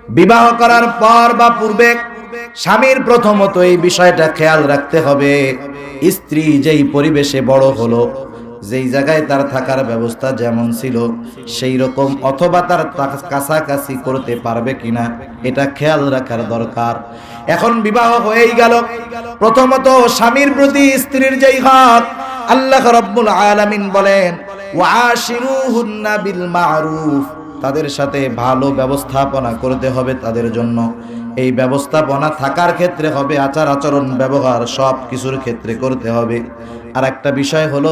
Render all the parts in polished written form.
বিবাহ করার পর বা পূর্বে স্বামীর প্রথমত এই বিষয়টা খেয়াল রাখতে হবে, স্ত্রী যেই পরিবেশে বড় হলো, যেই জায়গায় তার থাকার ব্যবস্থা যেমন ছিল সেই রকম অথবা তার কাছাকাছি করতে পারবে কিনা, এটা খেয়াল রাখার দরকার। এখন বিবাহ হয়েই গেল, প্রথমত স্বামীর প্রতি স্ত্রীর যেই হক, আল্লাহ রাব্বুল আলামিন বলেন ওয়াশিরুহুন্না বিল মারুফ, তাদের সাথে ভালো ব্যবস্থাপনা করতে হবে তাদের জন্য। এই ব্যবস্থাপনা থাকার ক্ষেত্রে হবে, আচার আচরণ ব্যবহার সব কিছুর ক্ষেত্রে করতে হবে। আর একটা বিষয় হলো,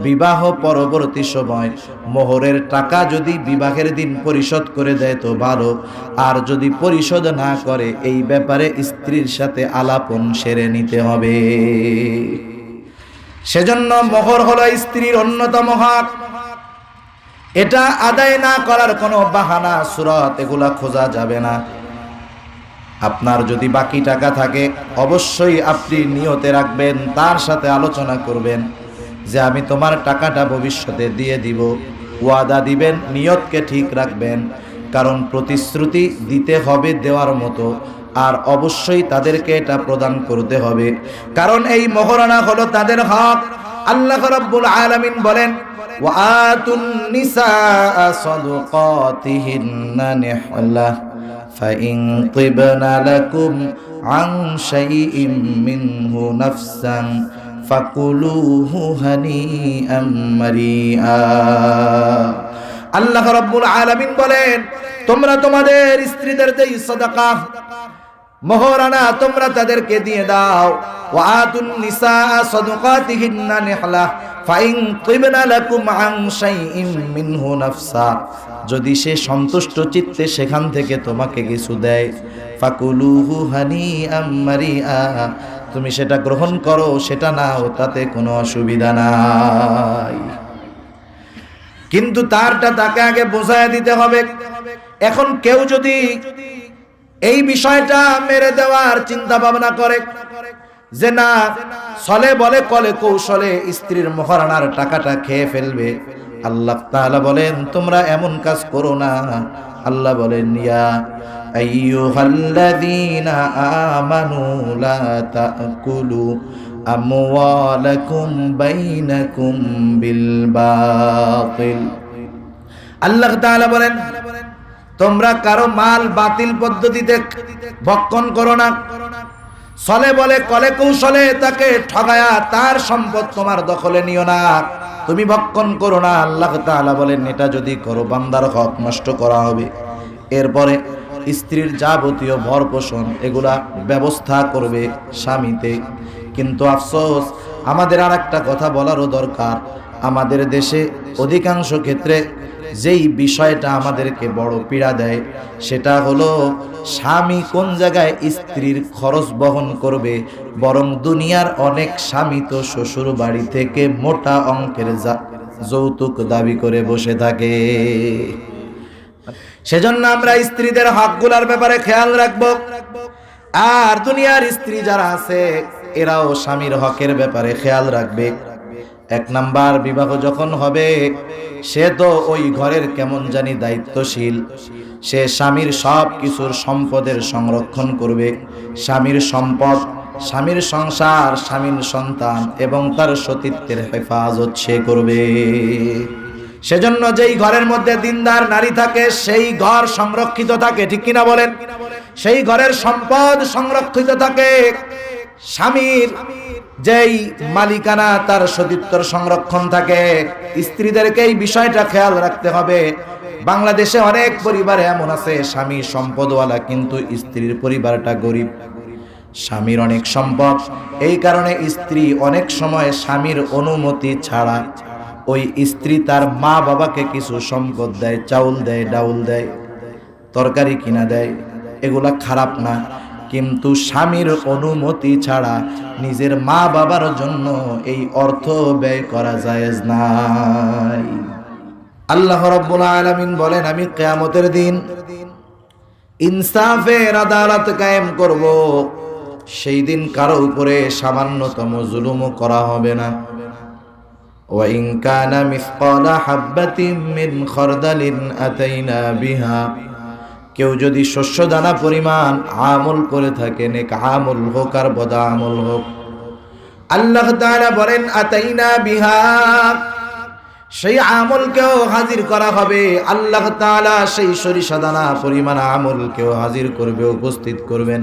বিবাহ পরবর্তী সময় মোহরের টাকা যদি বিবাহের দিন পরিশোধ করে দেয় তো ভালো, আর যদি পরিশোধ না করে এই ব্যাপারে স্ত্রীর সাথে আলাপন সেরে নিতে হবে। সেজন্য মোহর হলো স্ত্রীর অন্যতম হক। এটা আদায় না করার কোনো বাহানা সুরত এগুলা খোঁজা যাবে না। আপনার যদি বাকি টাকা থাকে অবশ্যই আপনি নিয়তে রাখবেন, তার সাথে আলোচনা করবেন যে আমি তোমার টাকাটা ভবিষ্যতে দিয়ে দিব, ওয়াদা দিবেন, নিয়তকে ঠিক রাখবেন। কারণ প্রতিশ্রুতি দিতে হবে দেওয়ার মতো, আর অবশ্যই তাদেরকে এটা প্রদান করতে হবে, কারণ এই মোহরানা হলো তাদের হক। আল্লাহ রাব্বুল আলামিন বলেন ওয়াআতুন নিসা সাদুকাতিহিন্না নিহলা ফাইন তিবনা লাকুম আন শাইইম মিনহু নাফসান ফাকুলুহু হানিআম মারিআ। আল্লাহ রাব্বুল আলামিন বলেন তোমরা তোমাদের স্ত্রীদের যে সাদাকা মোহরানা তোমরা তাদেরকে দিয়ে দাও। ওয়াআতুন নিসা সাদুকাতিহিন্না নিহলা ফাইন তিবনা লাকুম আন শাইইম মিনহু নাফসা, যদি সে সন্তুষ্ট চিত্তে সেখান থেকে তোমাকে কিছু দেয়, ফাকুলুহু হানিআম মারিআ, তুমি সেটা গ্রহণ করো, সেটা নাও, তাতে কোনো অসুবিধা নাই। কিন্তু তারটা তাকে আগে বোঝায় দিতে হবে। এখন কেউ যদি এই বিষয়টা মেরে দেওয়ার চিন্তা ভাবনা করে যে না, ছলে বলে কলে কৌশলে স্ত্রীর মোহরানার টাকাটা খেয়ে ফেলবে, আল্লাহ তাআলা বলেন তোমরা এমন কাজ করো না। আল্লাহ বলেন ইয়া আইয়ুহাল্লাযীনা আমানু লা তাকুলু আমওয়ালাকুম বাইনাকুম বিল বাতিল। আল্লাহ তাআলা বলেন তোমরা কারো মাল বাতিল পদ্ধতিতে ভক্ষণ করো না, ছলে বলে কলে কৌশলে তাকে ঠগায়া তার সম্পদ তোমার দখলে নিও না, তুমি ভক্ষণ করো না। আল্লাহ তাআলা বলেন এটা যদি করো বান্দার হক নষ্ট করা হবে। এরপরে স্ত্রীর যাবতীয় ভর পোষণ এগুলা ব্যবস্থা করবে স্বামীতে। কিন্তু আফসোস, আমাদের আর একটা কথা বলারও দরকার, আমাদের দেশে অধিকাংশ ক্ষেত্রে যেই বিষয়টা আমাদেরকে বড় পীড়া দেয় সেটা হলো স্বামী কোন জায়গায় স্ত্রীর খরচ বহন করবে, বরং দুনিয়ার অনেক স্বামী তো শ্বশুর বাড়ি থেকে মোটা অঙ্কের যৌতুক দাবি করে বসে থাকে। সেজন্য আমরা স্ত্রীদের হকগুলোর ব্যাপারে খেয়াল রাখবো। আর দুনিয়ার স্ত্রী যারা আছে এরাও স্বামীর হকের ব্যাপারে খেয়াল রাখবে। এক নাম্বার, বিবাহ যখন হবে সে তো ওই ঘরের কেমন জানি দায়িত্বশীল, সে স্বামীর সব কিছুর সম্পদের সংরক্ষণ করবে। স্বামীর সম্পদ, স্বামীর সংসার, স্বামীর সন্তান এবং তার সতীত্বের হেফাজত সে করবে। সেজন্য যেই ঘরের মধ্যে দিনদার নারী থাকে সেই ঘর সংরক্ষিত থাকে, ঠিক কিনা বলেন? সেই ঘরের সম্পদ সংরক্ষিত থাকে। স্বামীর যেই মালিকানা, তার সতীত্বর সংরক্ষণ থাকে। স্ত্রীদেরকে এই বিষয়টা খেয়াল রাখতে হবে। বাংলাদেশে অনেক পরিবারে এমন আছে স্বামী সম্পদওয়ালা কিন্তু স্ত্রীর পরিবারটা গরিব। স্বামীর অনেক সম্পদ, এই কারণে স্ত্রী অনেক সময় স্বামীর অনুমতি ছাড়া ওই স্ত্রী তার মা বাবাকে কিছু সম্পদ দেয়, চাউল দেয়, ডাউল দেয়, তরকারি কিনা দেয়। এগুলা খারাপ না, কিন্তু স্বামীর অনুমতি ছাড়া নিজের মা বাবার জন্য এই অর্থ ব্যয় করা জায়েজ নাই। আল্লাহ রাব্বুল আলামিন বলেন আমি কিয়ামতের দিন ইনসাফের আদালত কায়েম করব। সেই দিন কারো উপরে সামান্যতম জুলুমও করা হবে না। ওয়া ইন কানা মিসকালা হাববাতিন মিন খারদালিন আতাইনা বিহা, কেউ যদি শস্য দানা পরিমাণ আমল করে থাকে, নেক আমল হোক আর বদ আমল হোক, আল্লাহ তাআলা বলেন আতাইনা বিহা, সেই আমলকেও হাজির করা হবে। আল্লাহ তাআলা সেই সরিষা দানা পরিমাণ আমলকেও হাজির করবে, উপস্থিত করবেন।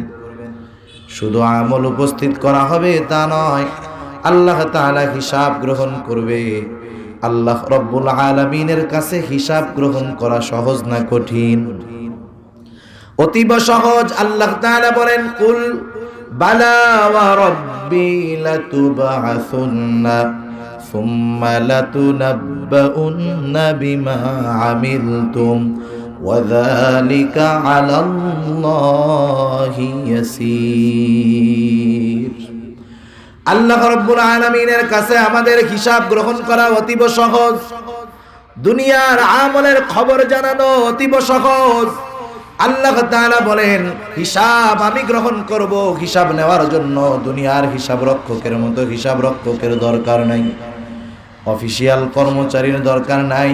শুধু আমল উপস্থিত করা হবে তা নয়, আল্লাহ তাআলা হিসাব গ্রহণ করবে। আল্লাহ রব্বুল আলামিনের কাছে হিসাব গ্রহণ করা সহজ না কঠিন? অতীব সহজ। আল্লাহ তাআলা বলেন কুল বালা ওয়া রাব্বি লাতুবআসুন্না সুম্মা লাতুনাব্বাউন্না বিমা আমিলতুম ওয়া যালিকা আলাল্লাহি ইয়াসীর। আল্লাহ রাব্বুল আলামিনের কাছে আমাদের হিসাব গ্রহণ করা অতীব সহজ। দুনিয়ার আমলের খবর জানানো অতীব সহজ। আল্লাহ তাআলা বলেন হিসাব আমি গ্রহণ করব। হিসাব নেওয়ার জন্য দুনিয়ার হিসাব রক্ষকের মতো হিসাব রক্ষকের দরকার নাই, অফিশিয়াল কর্মচারীর দরকার নাই।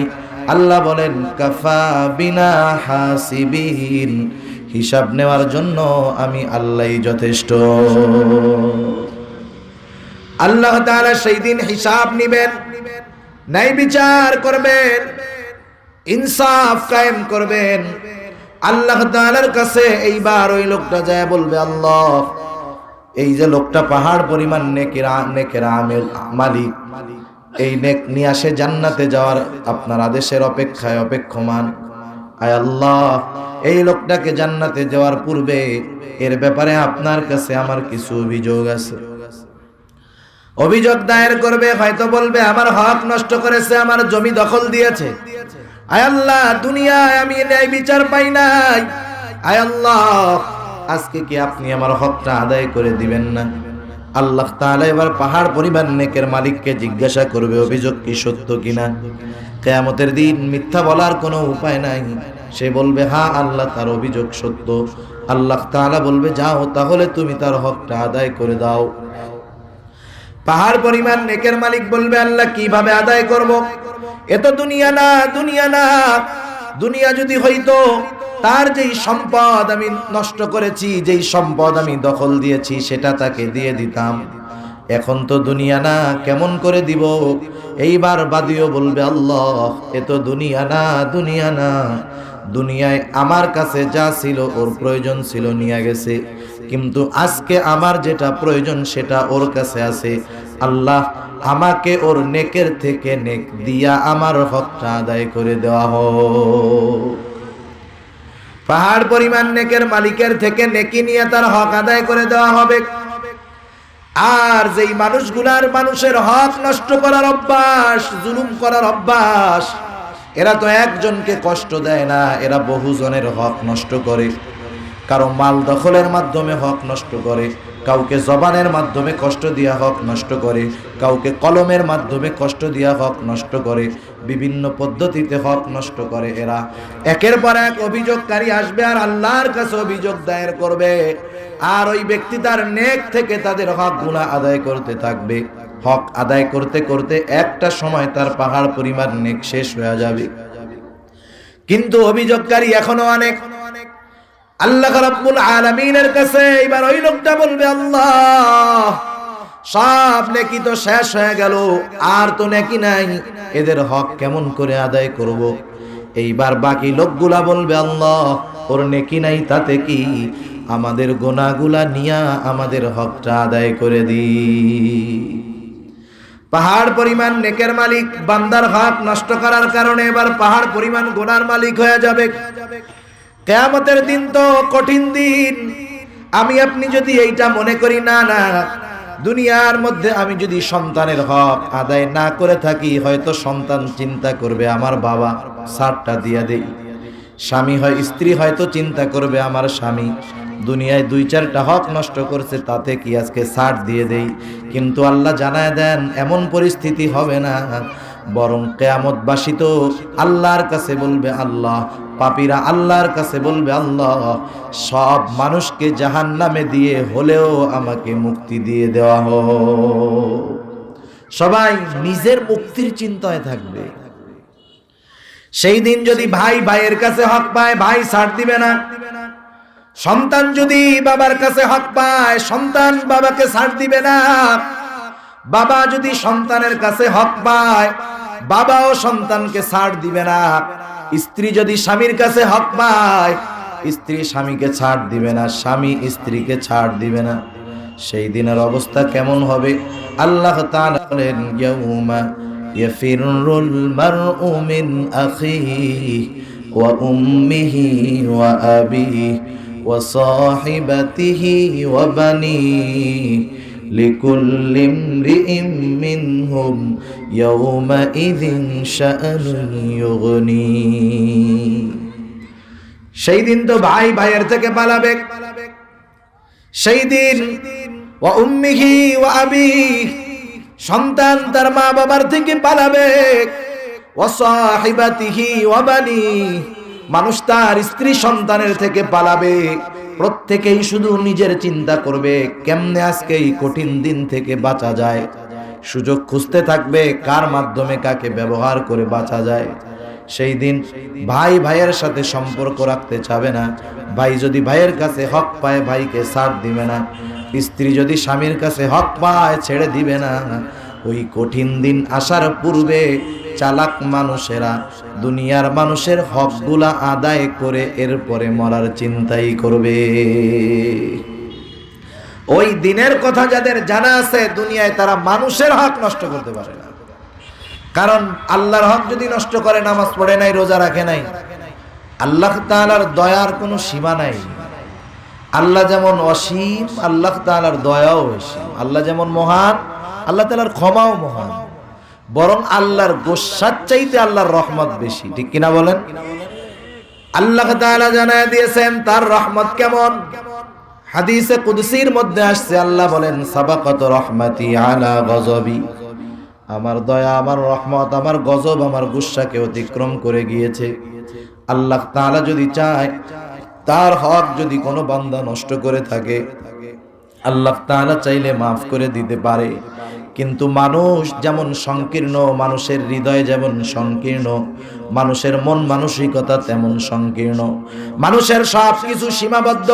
আল্লাহ বলেন কাফা বিনা হাসিবিন, হিসাব নেওয়ার জন্য আমি আল্লাহই যথেষ্ট। আল্লাহ তাআলা সেই দিন হিসাব নিবেন, ন্যায় বিচার করবেন, ইনসাফ কায়েম করবেন। আল্লাহ তাআলার কাছে এইবার ওই লোকটা যায় বলবে আল্লাহ, এই যে লোকটা পাহাড় পরিমাণ নেকের আমেল মালিক, এই নেক নিয়ে আসে জান্নাতে যাওয়ার আপনার আদেশের অপেক্ষায় অপেক্ষমান। আয় আল্লাহ, এই লোকটাকে জান্নাতে যাওয়ার পূর্বে এর ব্যাপারে আপনার কাছে আমার কিছু অভিযোগ আছে। অভিযোগ দায়ের করবে, হয়তো বলবে আমার হক নষ্ট করেছে, আমার জমি দখল দিয়েছে। আয় আল্লাহ, দুনিয়ায় আমি ন্যায় বিচার পাই নাই, আয় আল্লাহ আজকে কি আপনি আমার হকটা আদায় করে দিবেন না? আল্লাহ তাআলা এবার পাহাড় পরিমাণ নেকের মালিককে জিজ্ঞাসা করবে অভিযোগ কি সত্য কিনা। কিয়ামতের দিন মিথ্যা বলার কোনো উপায় নাই। সে বলবে হ্যাঁ আল্লাহ, তার অভিযোগ সত্য। আল্লাহ তাআলা বলবে যাও তাহলে তুমি তার হকটা আদায় করে দাও। পাহাড় পরিমাণ নেকের মালিক বলবে আল্লাহ কিভাবে আদায় করব? এ তো দুনিয়া না, দুনিয়া না। দুনিয়া যদি হইতো, তার যেই সম্পদ আমি নষ্ট করেছি, যেই সম্পদ আমি দখল দিয়েছি সেটা তাকে দিয়ে দিতাম। এখন তো দুনিয়া না, কেমন করে দিব? এইবার বাদীও বলবে আল্লাহ এ তো দুনিয়া না, দুনিয়া না। দুনিয়ায় আমার কাছে যা ছিল ওর প্রয়োজন ছিল নিয়ে গেছে, কিন্তু আজকে আমার যেটা প্রয়োজন সেটা ওর কাছে আছে। আল্লাহ আমাকে ওর নেকের থেকে নেক দিয়া আমার হকটা আদায় করে দেওয়া হোক। পাহাড় পরিমাণ নেকের মালিকের থেকে নেকি নিয়ে তার হক আদায় করে দেওয়া হবে। আর যেই মানুষের হক নষ্ট করার অভ্যাস, জুলুম করার অভ্যাস, এরা তো একজনকে কষ্ট দেয় না, এরা বহুজনের হক নষ্ট করে। কারো মাল দখলের মাধ্যমে হক নষ্ট করে, কাউকে জবানের মাধ্যমে কষ্ট দিয়া হক নষ্ট করে, কাউকে কলমের মাধ্যমে কষ্ট দিয়া হক নষ্ট করে, বিভিন্ন পদ্ধতিতে হক নষ্ট করে। এরা একের পর এক অভিযোগকারী আসবে আর আল্লাহর কাছে অভিযোগ দায়ের করবে। আর ওই ব্যক্তি তার নেক থেকে তাদের হকগুলো আদায় করতে থাকবে। হক আদায় করতে করতে একটা সময় তার পাহাড় পরিমাণ নেক শেষ হয়ে যাবে, কিন্তু অভিযোগকারী এখনো অনেক। আল্লাহ রাব্বুল আলামিনের কাছে এবার ওই লোকটা বলবে আল্লাহ সব নেকি তো শেষ হয়ে গেল, আর তো নেকি নাই, এদের হক কেমন করে আদায় করব? এইবার বাকি লোকগুলা বলবে আল্লাহ ওর নেকি নাই তাতে কি, আমাদের গুনাহগুলা নিয়া আমাদের হকটা আদায় করে দি। পাহাড় পরিমাণ নেকের মালিক বান্দার হক নষ্ট করার কারণে এবার পাহাড় পরিমাণ গুনার মালিক হয়ে যাবে। কিয়ামতের দিন তো কঠিন দিন। আমি আপনি যদি এইটা মনে করি না না, দুনিয়ার মধ্যে আমি যদি সন্তানের হক আদায় না করে থাকি, হয়তো সন্তান চিন্তা করবে আমার বাবা ছাড়টা দিয়া দেই, স্বামী হয় স্ত্রী হয়তো চিন্তা করবে আমার স্বামী দুনিয়ায় 2-4টা হক নষ্ট করছে, তাতে কি আজকে ছাড় দিয়ে দেই। কিন্তু আল্লাহ জানায় দেন এমন পরিস্থিতি হবে না, বরং কিয়ামতবাসী তো আল্লাহর কাছে বলবে আল্লাহ, পাপীরা আল্লাহর কাছে বলবে আল্লাহ সব মানুষকে জাহান্নামে দিয়ে হলেও আমাকে মুক্তি দিয়ে দেওয়া হোক। সবাই নিজের মুক্তির চিন্তায় থাকবে। সেই দিন যদি ভাই ভাইয়ের কাছে হক পায়, ভাই ছাড় দিবে না। সন্তান যদি বাবার কাছে হক পায়, সন্তান বাবাকে ছাড় দিবে না। বাবা যদি সন্তানের কাছে হক পায়, বাবাও সন্তানকে ছাড় দিবে না। স্ত্রী যদি স্বামীর কাছে হক পায়, স্ত্রী স্বামীকে ছাড় দিবে না, স্বামী স্ত্রীকে ছাড় দিবে না। সেই দিনের অবস্থা কেমন হবে? আল্লাহ তাআলা বলেন, ইয়াউমা ইয়াফিরুল মারউ মিন আখিহি ওয়া উম্মিহি ওয়া আবিহি ওয়া সাহিবাতিহি ওয়া বানিহি লিকুল্লি ইমরিইম মিনহুম ইয়াউমাইযিন শাআনুন ইউগনি। সেই দিন তো ভাই ভাইয়ের থেকে পালাবে। সেই দিন ওয়া উম্মিহি ওয়া আবিহি, সন্তান তার মা বাবার থেকে পালাবে। ওয়া সাহিবাতিহি ওয়া বানিহি, মানুষ তার স্ত্রী সন্তানের থেকে পালাবে। প্রত্যেকেই শুধু নিজের চিন্তা করবে, কেমনে আজকে এই কঠিন দিন থেকে বাঁচা যায়। সুযোগ খুঁজতে থাকবে কার মাধ্যমে কাকে ব্যবহার করে বাঁচা যায়। সেই দিন ভাই ভাইয়ের সাথে সম্পর্ক রাখতে চাবে না। ভাই যদি ভাইয়ের কাছে হক পায়, ভাইকে ছাড় দিবে না। স্ত্রী যদি স্বামীর কাছে হক পায়, ছেড়ে দিবে না। ওই কঠিন দিন আসার পূর্বে চালাক মানুষেরা দুনিয়ার মানুষের হকগুলা আদায় করে এরপরে মরার চিন্তাই করবে। ওই দিনের কথা যাদের জানা আছে, দুনিয়ায় তারা মানুষের হক নষ্ট করতে পারে না। কারণ আল্লাহর হক যদি নষ্ট করে, নামাজ পড়ে নাই, রোজা রাখে নাই, আল্লাহ তাআলার দয়ার কোনো সীমা নাই। আল্লাহ যেমন অসীম, আল্লাহ তাআলার দয়াও অসীম। আল্লাহ যেমন মহান, আল্লাহ তাআলার ক্ষমাও মহান। বরং আল্লাহর গোসার চাইতে আল্লাহর রহমত বেশি, ঠিক কিনা বলেন? আল্লাহ তাআলা জানায় দিয়েছেন তার রহমত কেমন। হাদিসে কুদসির মধ্যে আসছে, আল্লাহ বলেন, সাবাকাত রহমাতি আলা গজবি, আমার দয়া, আমার রহমত, আমার গজব, আমার গুসাকে অতিক্রম করে গিয়েছে। আল্লাহ তাআলা যদি চায়, তার হক যদি কোনো বান্দা নষ্ট করে থাকে, আল্লাহ তাআলা চাইলে মাফ করে দিতে পারে। কিন্তু মানুষ যেমন সংকীর্ণ, মানুষের হৃদয় যেমন সংকীর্ণ, মানুষের মন মানসিকতা তেমন সংকীর্ণ, মানুষের সব কিছু সীমাবদ্ধ।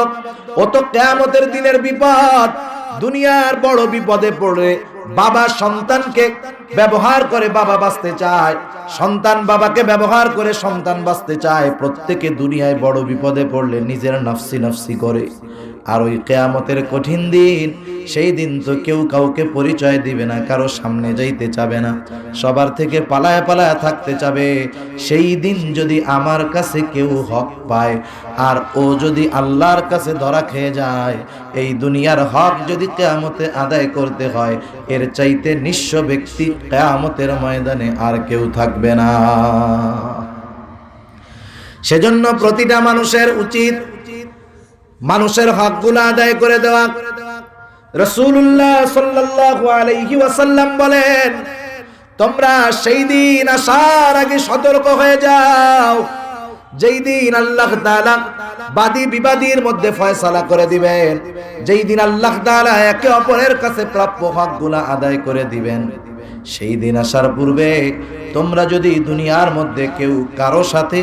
ও তো কিয়ামতের দিনের বিপদ। দুনিয়ার বড় বিপদে পড়ে বাবা সন্তানকে ব্যবহার করে বাবা বাঁচতে চায়, সন্তান বাবাকে ব্যবহার করে সন্তান বাঁচতে চায়। প্রত্যেকে দুনিয়ায় বড় বিপদে পড়লে নিজের নফসি নফসি করে। আর ওই কিয়ামতের কঠিন দিন, সেই দিন তো কেউ কাউকে পরিচয় দিবে না, কারো সামনে যাইতে চাবে না, সবার থেকে পালায়া পালায়া থাকতে চাবে। সেই দিন যদি আমার কাছে কেউ হক পায় আর ও যদি আল্লাহর কাছে ধরা খেয়ে যায়, এই দুনিয়ার হক যদি কিয়ামতে আদায় করতে হয়, এর চাইতে নিঃস্ব ব্যক্তি কিয়ামতের ময়দানে আর কেউ থাকবে না। সেজন্য প্রতিটা মানুষের উচিত মানুষের হকগুলো আদায় করে দেওয়া। রাসূলুল্লাহ সাল্লাল্লাহু আলাইহি ওয়াসাল্লাম বলেন, তোমরা সেই দিন আসার আগে সতর্ক হয়ে যাও, যেই দিন আল্লাহ তাআলা বাদী বিবাদীর মধ্যে ফয়সালা করে দিবেন, যেই দিন আল্লাহ তাআলা একে অপরের কাছে প্রাপ্য হকগুলো আদায় করে দিবেন। সেই দিন আসার পূর্বে তোমরা যদি দুনিয়ার মধ্যে কেউ কারো সাথে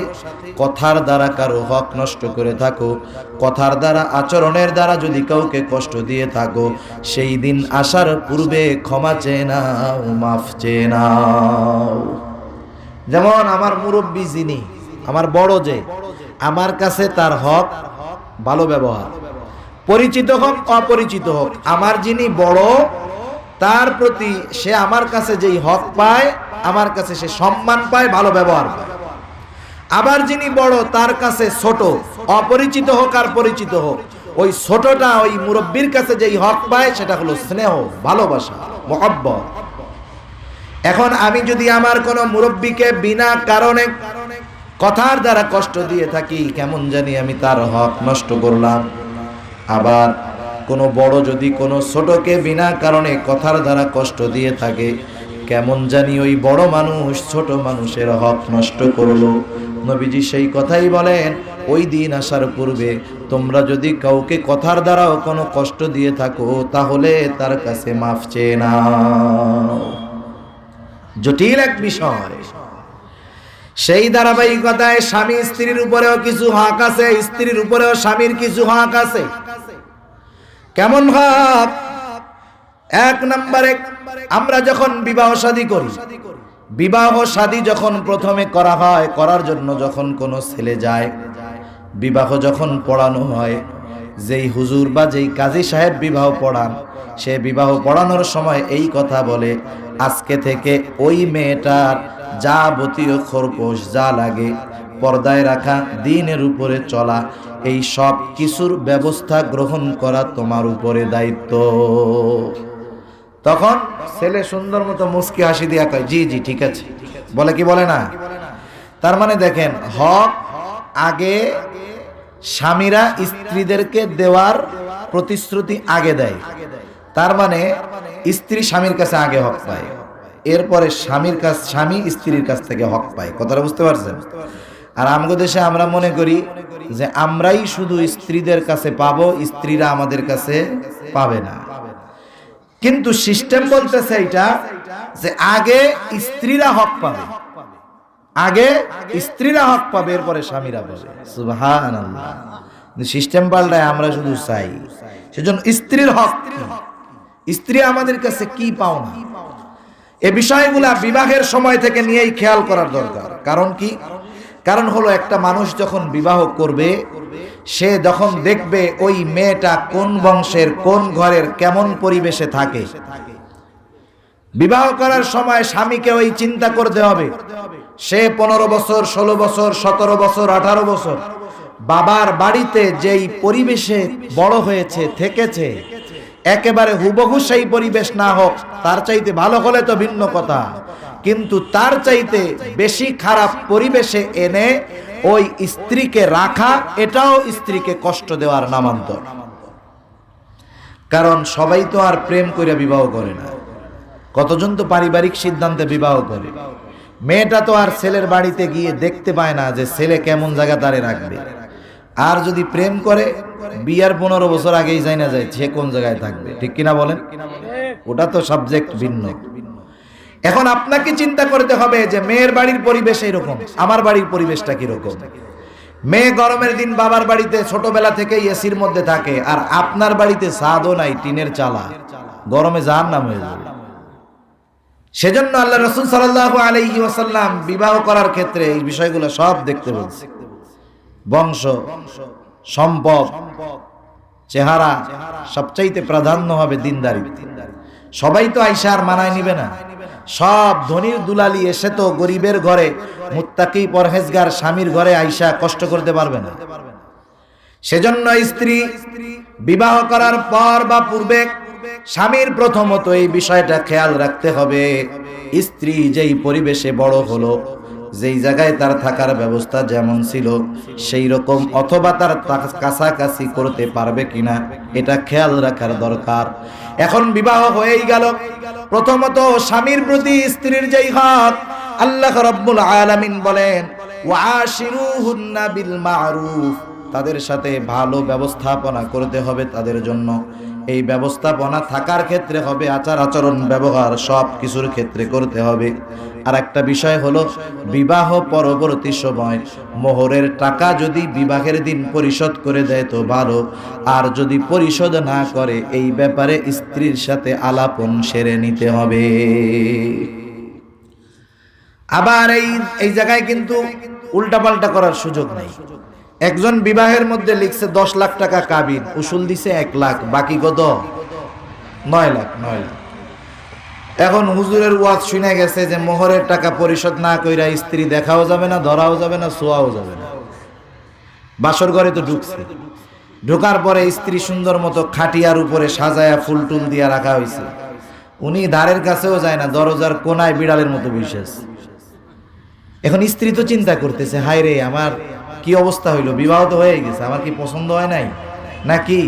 কথার দ্বারা কারো হক নষ্ট করে থাকো, কথার দ্বারা আচরণের দ্বারা যদি কাউকে কষ্ট দিয়ে থাকো, সেই দিন আসার পূর্বে ক্ষমা চেয়ে নাও, মাফ চেয়ে নাও। যেমন আমার মুরব্বী যিনি, আমার বড় যে, আমার কাছে তার হক ভালো ব্যবহার, পরিচিত হোক অপরিচিত হোক, আমার যিনি বড় তার প্রতি সে আমার কাছে যেই হক পায়, আমার কাছে সে সম্মান পায়, ভালো ব্যবহার পায়। আবার যিনি বড় তার কাছে ছোট, অপরিচিত হোক আর পরিচিত হোক, ওই ছোটটা ওই মুরব্বীর কাছে যেই হক পায় সেটা হলো স্নেহ, ভালোবাসা, মহব্বত। এখন আমি যদি আমার কোনো মুরব্বীকে বিনা কারণে কথার দ্বারা কষ্ট দিয়ে থাকি, কেমন জানি আমি তার হক নষ্ট করলাম। আবার কোনো বড় যদি কোনো ছোটকে বিনা কারণে কথার দ্বারা কষ্ট দিয়ে থাকে, কেমন জানি ওই বড় মানুষ ছোট মানুষের হক নষ্ট করলো। নবীজি সেই কথাই বলেন, ওই দিন আসার পূর্বে তোমরা যদি কাউকে কথার দ্বারাও কোনো কষ্ট দিয়ে থাকো, তাহলে তার কাছে মাফ চেয়ে নাও। জটিল এক বিষয়। সেই ধারাবাহিকতায় স্বামী স্ত্রীর উপরেও কিছু হক আছে, স্ত্রীর উপরেও স্বামীর কিছু হক আছে। কেমন হক? এক নম্বরে, আমরা যখন বিবাহ শাদী করি, বিবাহ শাদী যখন প্রথমে করা হয়, করার জন্য যখন কোনো ছেলে যায়, বিবাহ যখন পড়ানো হয়, যেই হুজুর বা যেই কাজী সাহেব বিবাহ পড়ান, সে বিবাহ পড়ানোর সময় এই কথা বলে, আজকে থেকে ওই মেয়েটার যাবতীয় খরপোশ যা লাগে, পর্দায় রাখা, দ্বীনের উপরে চলা, এই সব কিছুর ব্যবস্থা গ্রহণ করা তোমার উপরে দায়িত্ব। তখন ছেলে সুন্দর মতো মুস্কি হাসি দিয়া কয়, জি জি ঠিক আছে, বলে কি বলে না? তার মানে দেখেন, হক আগে স্বামীরা স্ত্রীদেরকে দেওয়ার প্রতিশ্রুতি আগে দেয়। তার মানে স্ত্রী স্বামীর কাছে আগে হক পায়, এরপরে স্বামী স্ত্রীর কাছ থেকে হক পায়। কথাটা বুঝতে পারছেন? আর আমগো দেশে আমরা মনে করি যে আমরাই শুধু স্ত্রীদের কাছে পাবো, স্ত্রীরা আমাদের কাছে পাবে না। কিন্তু সিস্টেম বলতেছে এটা যে আগে স্ত্রীরা হক পাবে, আগে স্ত্রীরা হক পাবে, এরপরে স্বামীরা পাবে। সুবহানাল্লাহ। সিস্টেম পাল্টায় আমরা শুধু চাই। সেজন্য স্ত্রীর হক, স্ত্রী আমাদের কাছে কি পাওনা, এ বিষয়গুলা বিবাহের সময় থেকে নিয়েই খেয়াল করার দরকার। কারণ কি? কারণ হলো, একটা মানুষ যখন বিবাহ করবে, সে যখন দেখবে ওই মেয়েটা কোন বংশের, কোন ঘরের, কেমন পরিবেশে থাকে, বিবাহ করার সময় স্বামীকে ওই চিন্তা করতে হবে। সে 15 বছর, 16 বছর, 17 বছর, 18 বছর বাবার বাড়িতে যেই পরিবেশে বড় হয়েছে, থেকেছে, একেবারে হুবহু সেই পরিবেশ না হোক, তার চাইতে ভালো হলে তো ভিন্ন কথা, কিন্তু তার চাইতে বেশি খারাপ পরিবেশে এনে ওই স্ত্রীকে রাখা, এটাও স্ত্রীকে কষ্ট দেওয়ার নামান্তর। কারণ সবাই তো আর প্রেম করে বিবাহ করে না, কতজন তো পারিবারিক সিদ্ধান্তে বিবাহ করে। মেয়েটা তো আর ছেলের বাড়িতে গিয়ে দেখতে পায় না যে ছেলে কেমন জায়গা তারে রাখবে। আর যদি প্রেম করে, বিয়ার 15 বছর আগেই যায় না যায় সে কোন জায়গায় থাকবে, ঠিক কিনা বলেন? ওটা তো সাবজেক্ট ভিন্ন। এখন আপনাকে চিন্তা করতে হবে যে মেয়ের বাড়ির পরিবেশ এরকম, আমার বাড়ির পরিবেশটা কিরকম। মেয়ে গরমের দিন বাবার বাড়িতে ছোটবেলা থেকে এসির মধ্যে থাকে, আর আপনার বাড়িতে ছাদও নাই, টিনের চালা, গরমে জাহান্নাম হয়ে যাবে। সেজন্য আল্লাহ রাসূল সাল্লাল্লাহু আলাইহি ওয়াসাল্লাম বিবাহ করার ক্ষেত্রে এই বিষয়গুলো সব দেখতে বলছে। বংশ, সম্পদ, চেহারা, সবচাইতে প্রাধান্য হবে দিনদারি। সবাই তো আইসা আর মানায় নিবে না। সব ধনীর দুলালি এসে তো গরিবের ঘরে, মুত্তাকি পরহেজগার স্বামীর ঘরে আইসা কষ্ট করতে পারবে না। সেজন্য স্ত্রী বিবাহ করার পর বা পূর্বে স্বামীর প্রথমত এই বিষয়টা খেয়াল রাখতে হবে, স্ত্রী যেই পরিবেশে বড় হলো, যেই জায়গায় তার থাকার ব্যবস্থা যেমন ছিল সেই রকম অথবা তার কাছাকাছি করতে পারবে কিনা, এটা খেয়াল রাখার দরকার। এখন বিবাহ হয়েই গেল, প্রথমত স্বামীর প্রতি স্ত্রীর যেই হক, আল্লাহ রাব্বুল আলামিন বলেন, ওয়াশিরুহুন্না বিল মারুফ, তাদের সাথে ভালো ব্যবস্থাপনা করতে হবে তাদের জন্য। এই ব্যবস্থাপনা থাকার ক্ষেত্রে হবে, আচার আচরণ ব্যবহার সব কিছুর ক্ষেত্রে করতে হবে। আর একটা বিষয় হলো, বিবাহ পরবর্তী সময় মোহরের টাকা যদি বিবাহের দিন পরিশোধ করে দেয় তো ভালো, আর যদি পরিশোধ না করে এই ব্যাপারে স্ত্রীর সাথে আলাপন সেরে নিতে হবে। আবার এই জায়গায় কিন্তু উল্টাপাল্টা করার সুযোগ নেই। একজন বিবাহের মধ্যে লিখছে 10 লাখ টাকা কাবিন, উসুল দিছে 1 লাখ, বাকি কত? 9 লাখ। এখন হুজুরের ওয়াজ শুনে গেছে যে মোহরের টাকা পরিশোধ না কইরা স্ত্রী দেখাও যাবে না, ধরাও যাবে না, ছোঁয়াও যাবে না। বাসর ঘরে তো ঢুকছে, ঢোকার পরে স্ত্রী সুন্দর মতো খাটিয়ার উপরে সাজায়া ফুল টুল দিয়া রাখা হয়েছে, উনি ধারের কাছেও যায় না, দরজার কোনায় বিড়ালের মতো বসে আছে। এখন স্ত্রী তো চিন্তা করতেছে, হায় রে, আমার কি অবস্থা হইলো, বিবাহ তো হয়ে গেছে, আমার কি পছন্দ হয় নাই নাকি?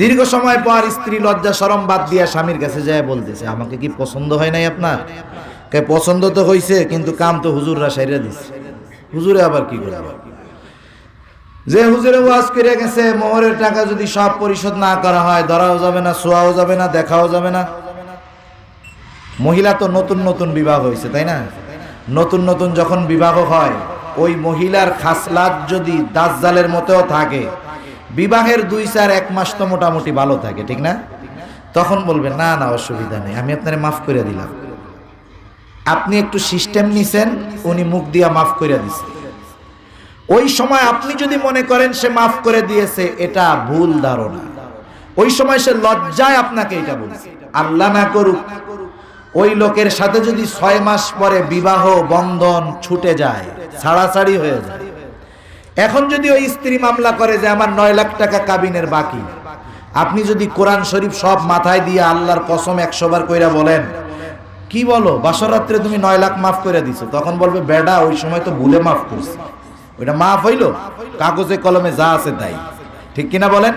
দীর্ঘ সময় পর স্ত্রী লজ্জা শরম বাদ দিয়া স্বামীর কাছে যায় বলতেছে, আমাকে কি পছন্দ হয় নাই আপনার? পছন্দ তো হয়েছে, কিন্তু কাম তো হুজুররা সাইরা দিচ্ছে। হুজুরে আবার কি করবে? যে হুজুরে ওয়াজ করে গেছে মোহরের টাকা যদি সব পরিশোধ না করা হয়, ধরাও যাবে না, ছোঁয়াও যাবে না, দেখাও যাবে না। মহিলা তো নতুন নতুন বিবাহ হয়েছে, তাই না? নতুন নতুন যখন বিবাহ হয়, ওই মহিলার খাসলাত যদি দাজ্জালের মতোও থাকে, বিবাহের 2-4 মাস তো মোটামুটি ভালো থাকে, ঠিক না? তখন বলবে না না অসুবিধা নেই, আমি আপনারে মাফ করে দিলাম। আপনি একটু সিস্টেম নিছেন, উনি মুখ দিয়া মাফ করে দিছে। ওই সময় আপনি যদি মনে করেন সে মাফ করে দিয়েছে, এটা ভুল ধারণা। ওই সময় সে লজ্জায় আপনাকে এটা বলছে। আল্লাহ না করুক ওই লোকের সাথে যদি 6 মাস পরে বিবাহ বন্ধন ছুটে যায়, ছাড়াছাড়ি হয়ে যায়, এখন যদি ওই স্ত্রী মামলা করে যে আমার 9 লাখ টাকা কাবিনের বাকি, আপনি যদি কোরআন শরীফ সব মাথায় দিয়ে আল্লাহর কসম 100 বার কইরা বলেন, কি বলো বাসর রাত্রে তুমি 9 লাখ মাফ করে দিছো, তখন বলবে বেডা ওই সময় তো ভুলে মাফ করছি, ওইটা মাফ হইলো, কাগজে কলমে যা আছে তাই, ঠিক কিনা বলেন?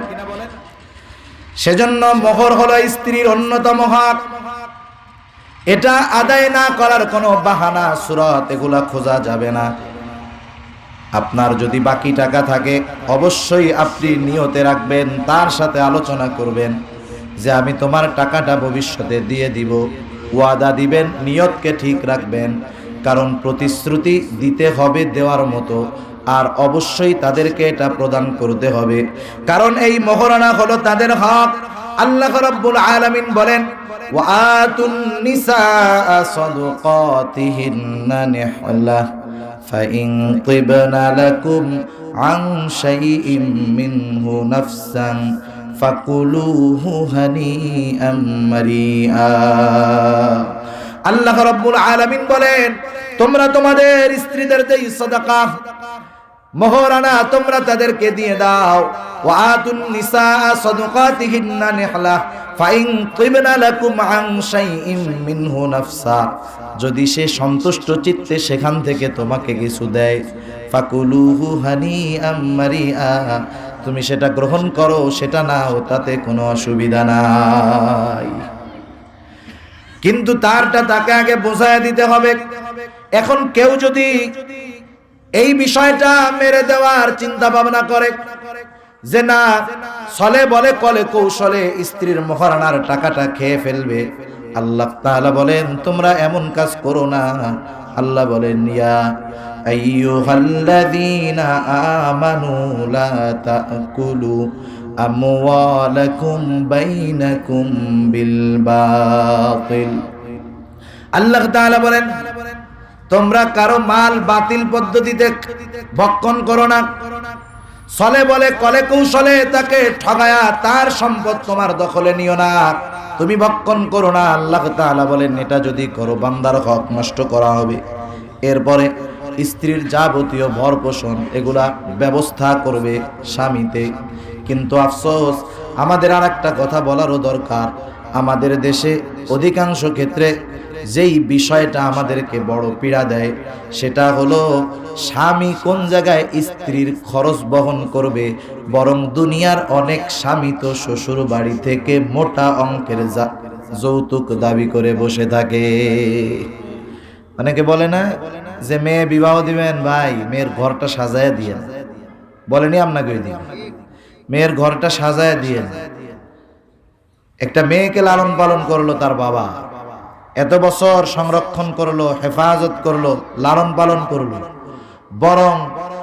সেজন্য মোহর হলো স্ত্রীর অন্যতম হক। এটা আদায় না করার কোনো বাহানা সুরত এগুলা খোঁজা যাবে না। আপনার যদি বাকি টাকা থাকে, অবশ্যই আপনি নিয়তে রাখবেন, তার সাথে আলোচনা করবেন যে আমি তোমার টাকাটা ভবিষ্যতে দিয়ে দিব, ওয়াদা দিবেন, নিয়তকে ঠিক রাখবেন, কারণ প্রতিশ্রুতি দিতে হবে দেওয়ার মতো, আর অবশ্যই তাদেরকে এটা প্রদান করতে হবে, কারণ এই মোহরানা হলো তাদের হক। আল্লাহ রাব্বুল আলামিন বলেন, ওয়াআতুন নিসা সাদকাতিহিন্না নিহলা ফাইন তিবনা লাকুম আন শাইইম মিনহু নাফসান ফাকুলুহু হানিআম মারিআ। আল্লাহ রাব্বুল আলামিন বলেন, তোমরা তোমাদের স্ত্রীদের যেই সাদাকা মোহরানা তোমরা তাদেরকে দিয়ে দাও। ওয়াআতুন নিসা সাদকাতিহিন্না নিহলা ফাইন তিবনা লাকুম আন শাইইম মিনহু নাফসা, যদি সে সন্তুষ্ট চিত্তে সেখান থেকে তোমাকে কিছু দেয়, ফাকুলুহু হানিআম মারিআ, তুমি সেটা গ্রহণ করো, সেটা নাও, তাতে কোনো অসুবিধা নাই, কিন্তু তারটা তাকে আগে বোঝায় দিতে হবে। এখন কেউ যদি এই বিষয়টা মেরে দেওয়ার চিন্তা ভাবনা করে যে না, ছলে বলে কলে কৌশলে স্ত্রীর মোহরানার টাকাটা খেয়ে ফেলবে, আল্লাহ তাআলা বলেন তোমরা এমন কাজ করো না। আল্লাহ বলেন, ইয়া আইয়ুহাল্লাযীনা আমানু লা তাকুলু আমওয়ালাকুম বাইনাকুম বিল বাতিল। আল্লাহ তাআলা বলেন তোমরা কারো মাল বাতিল পদ্ধতিতে ভক্ষণ করো না, ছলে বলে কলে কৌশলে তাকে ঠগায়া তার সম্পদ তোমার দখলে নিও না, তুমি ভক্ষণ করো না। আল্লাহ তাআলা বলেন এটা যদি করো বান্দার হক নষ্ট করা হবে। এরপরে স্ত্রীর যাবতীয় ভর পোষণ এগুলা ব্যবস্থা করবে স্বামীতে। কিন্তু আফসোস, আমাদের আর একটা কথা বলারও দরকার, আমাদের দেশে অধিকাংশ ক্ষেত্রে যেই বিষয়টা আমাদেরকে বড় পীড়া দেয় সেটা হলো স্বামী কোন জায়গায় স্ত্রীর খরচ বহন করবে, বরং দুনিয়ার অনেক স্বামী তো শ্বশুর বাড়ি থেকে মোটা অঙ্কের যৌতুক দাবি করে বসে থাকে। অনেকে বলে না যে মেয়ে বিবাহ দিবেন, ভাই মেয়ের ঘরটা সাজায় দিয়েন, বলেনি আপনাকে ওই দিন মেয়ের ঘরটা সাজায় দিয়েন। একটা মেয়েকে লালন পালন করলো তার বাবা, এত বছর সংরক্ষণ করলো, হেফাজত করলো, লালন পালন করলো, বরং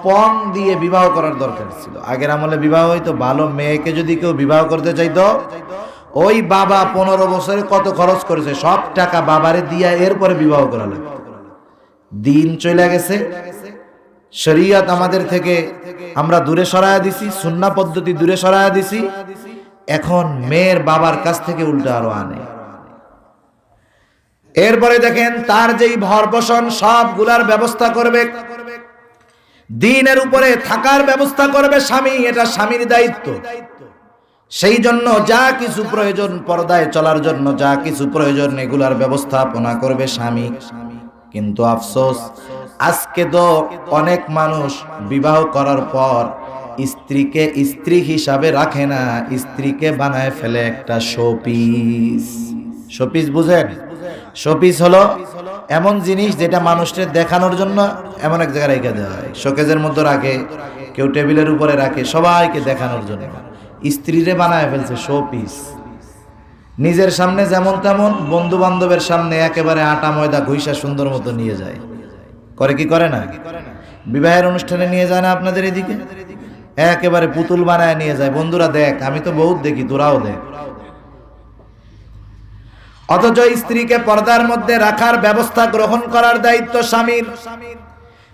পণ দিয়ে বিবাহ করার দরকার ছিল। আগের আমলে বিবাহ হইতো, ভালো মেয়েকে যদি কেউ বিবাহ করতে চাইতো, ওই বাবা 15 বছরে কত খরচ করেছে সব টাকা বাবারে দিয়া এরপরে বিবাহ করা লাগবে। দিন চলে গেছে, শরীয়ত আমাদের থেকে আমরা দূরে সরায়া দিছি, সুন্নাহ পদ্ধতি দূরে সরায়া দিছি, এখন মেয়ের বাবার কাছ থেকে উল্টা আরো আনে। এরপরে দেখেন তার যেই ভর পোষণ সবগুলার ব্যবস্থা করবে, দিনের উপরে থাকার ব্যবস্থা করবে স্বামী, এটা স্বামীর দায়িত্ব। সেই জন্য যা কিছু প্রয়োজন, পর্দায় চলার জন্য যা কিছু প্রয়োজন, এগুলার ব্যবস্থাপনা করবে স্বামী। কিন্তু আফসোস, আজকে তো অনেক মানুষ বিবাহ করার পর স্ত্রীকে স্ত্রী হিসাবে রাখে না, স্ত্রীকে বানায় ফেলে একটা শোপিস। শোপিস বুঝেন? শোপিস হলো এমন জিনিস যেটা মানুষকে দেখানোর জন্য এমন এক জায়গায় রেখে দেওয়া হয়, শোকেজের মধ্যে রাখে, কেউ টেবিলের উপরে রাখে, সবাইকে দেখানোর জন্য। স্ত্রীরে বানায় ফেলছে শোপিস। নিজের সামনে যেমন তেমন, বন্ধু বান্ধবের সামনে একেবারে আটা ময়দা ঘুইসা সুন্দর মতো নিয়ে যায়। করে কি করে না? বিবাহের অনুষ্ঠানে নিয়ে যায় না আপনাদের এদিকে? একেবারে পুতুল বানায় নিয়ে যায়, বন্ধুরা দেখ, আমি তো বহুত দেখি, তোরাও দেখ। অথচ স্ত্রীকে পর্দার মধ্যে রাখার ব্যবস্থা গ্রহণ করার দায়িত্ব স্বামীর।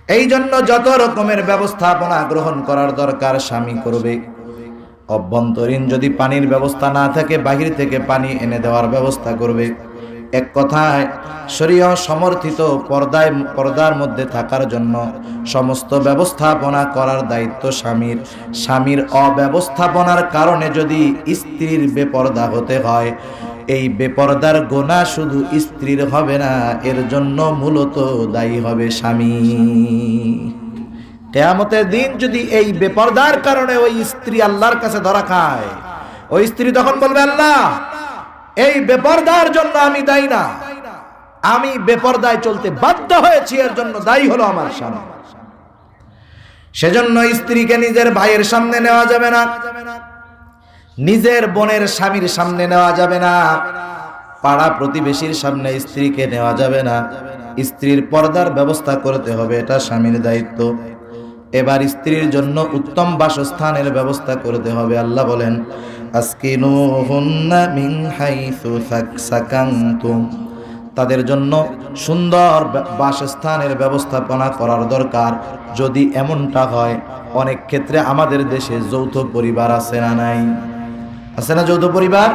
এই জন্য যত রকমের ব্যবস্থাপনা গ্রহণ করার দরকার স্বামী করবে। অভ্যন্তরীণ যদি পানির ব্যবস্থা না থাকে, বাহির থেকে পানি এনে দেওয়ার ব্যবস্থা করবে। এক কথায় শরীয়ত সমর্থিত পর্দার মধ্যে থাকার জন্য সমস্ত ব্যবস্থাপনা করার দায়িত্ব স্বামীর। স্বামীর অব্যবস্থাপনার কারণে যদি স্ত্রীর বেপরদা হতে হয়, এই বেপরদার গোনা শুধু স্ত্রীর হবে না, এর জন্য মূলত দায়ী হবে স্বামী। কিয়ামতের দিন যদি এই বেপরদার কারণে ওই স্ত্রী আল্লাহর কাছে ধরা খায়, ওই স্ত্রী তখন বলবে, আল্লাহ, এই বেপরদার জন্য আমি দায়ী না, আমি বেপরদায় চলতে বাধ্য হয়েছি, এর জন্য দায়ী হলো আমার স্বামী। সেজন্য স্ত্রীকে নিজের ভাইয়ের সামনে নেওয়া যাবে না, নিজের বোনের স্বামীর সামনে নেওয়া যাবে না, পাড়া প্রতিবেশীর সামনে স্ত্রীকে নেওয়া যাবে না। স্ত্রীর পর্দার ব্যবস্থা করতে হবে, এটা স্বামীর দায়িত্ব। এবার স্ত্রীর জন্য উত্তম বাসস্থানের ব্যবস্থা করতে হবে। আল্লাহ বলেন, আসকিনুহুন্না মিন হাইসু সাকানতুম, তাদের জন্য সুন্দর বাসস্থানের ব্যবস্থাপনা করার দরকার। যদি এমনটা হয়, অনেক ক্ষেত্রে আমাদের দেশে যৌথ পরিবার আছে না নাই? আছে না যৌথ পরিবার?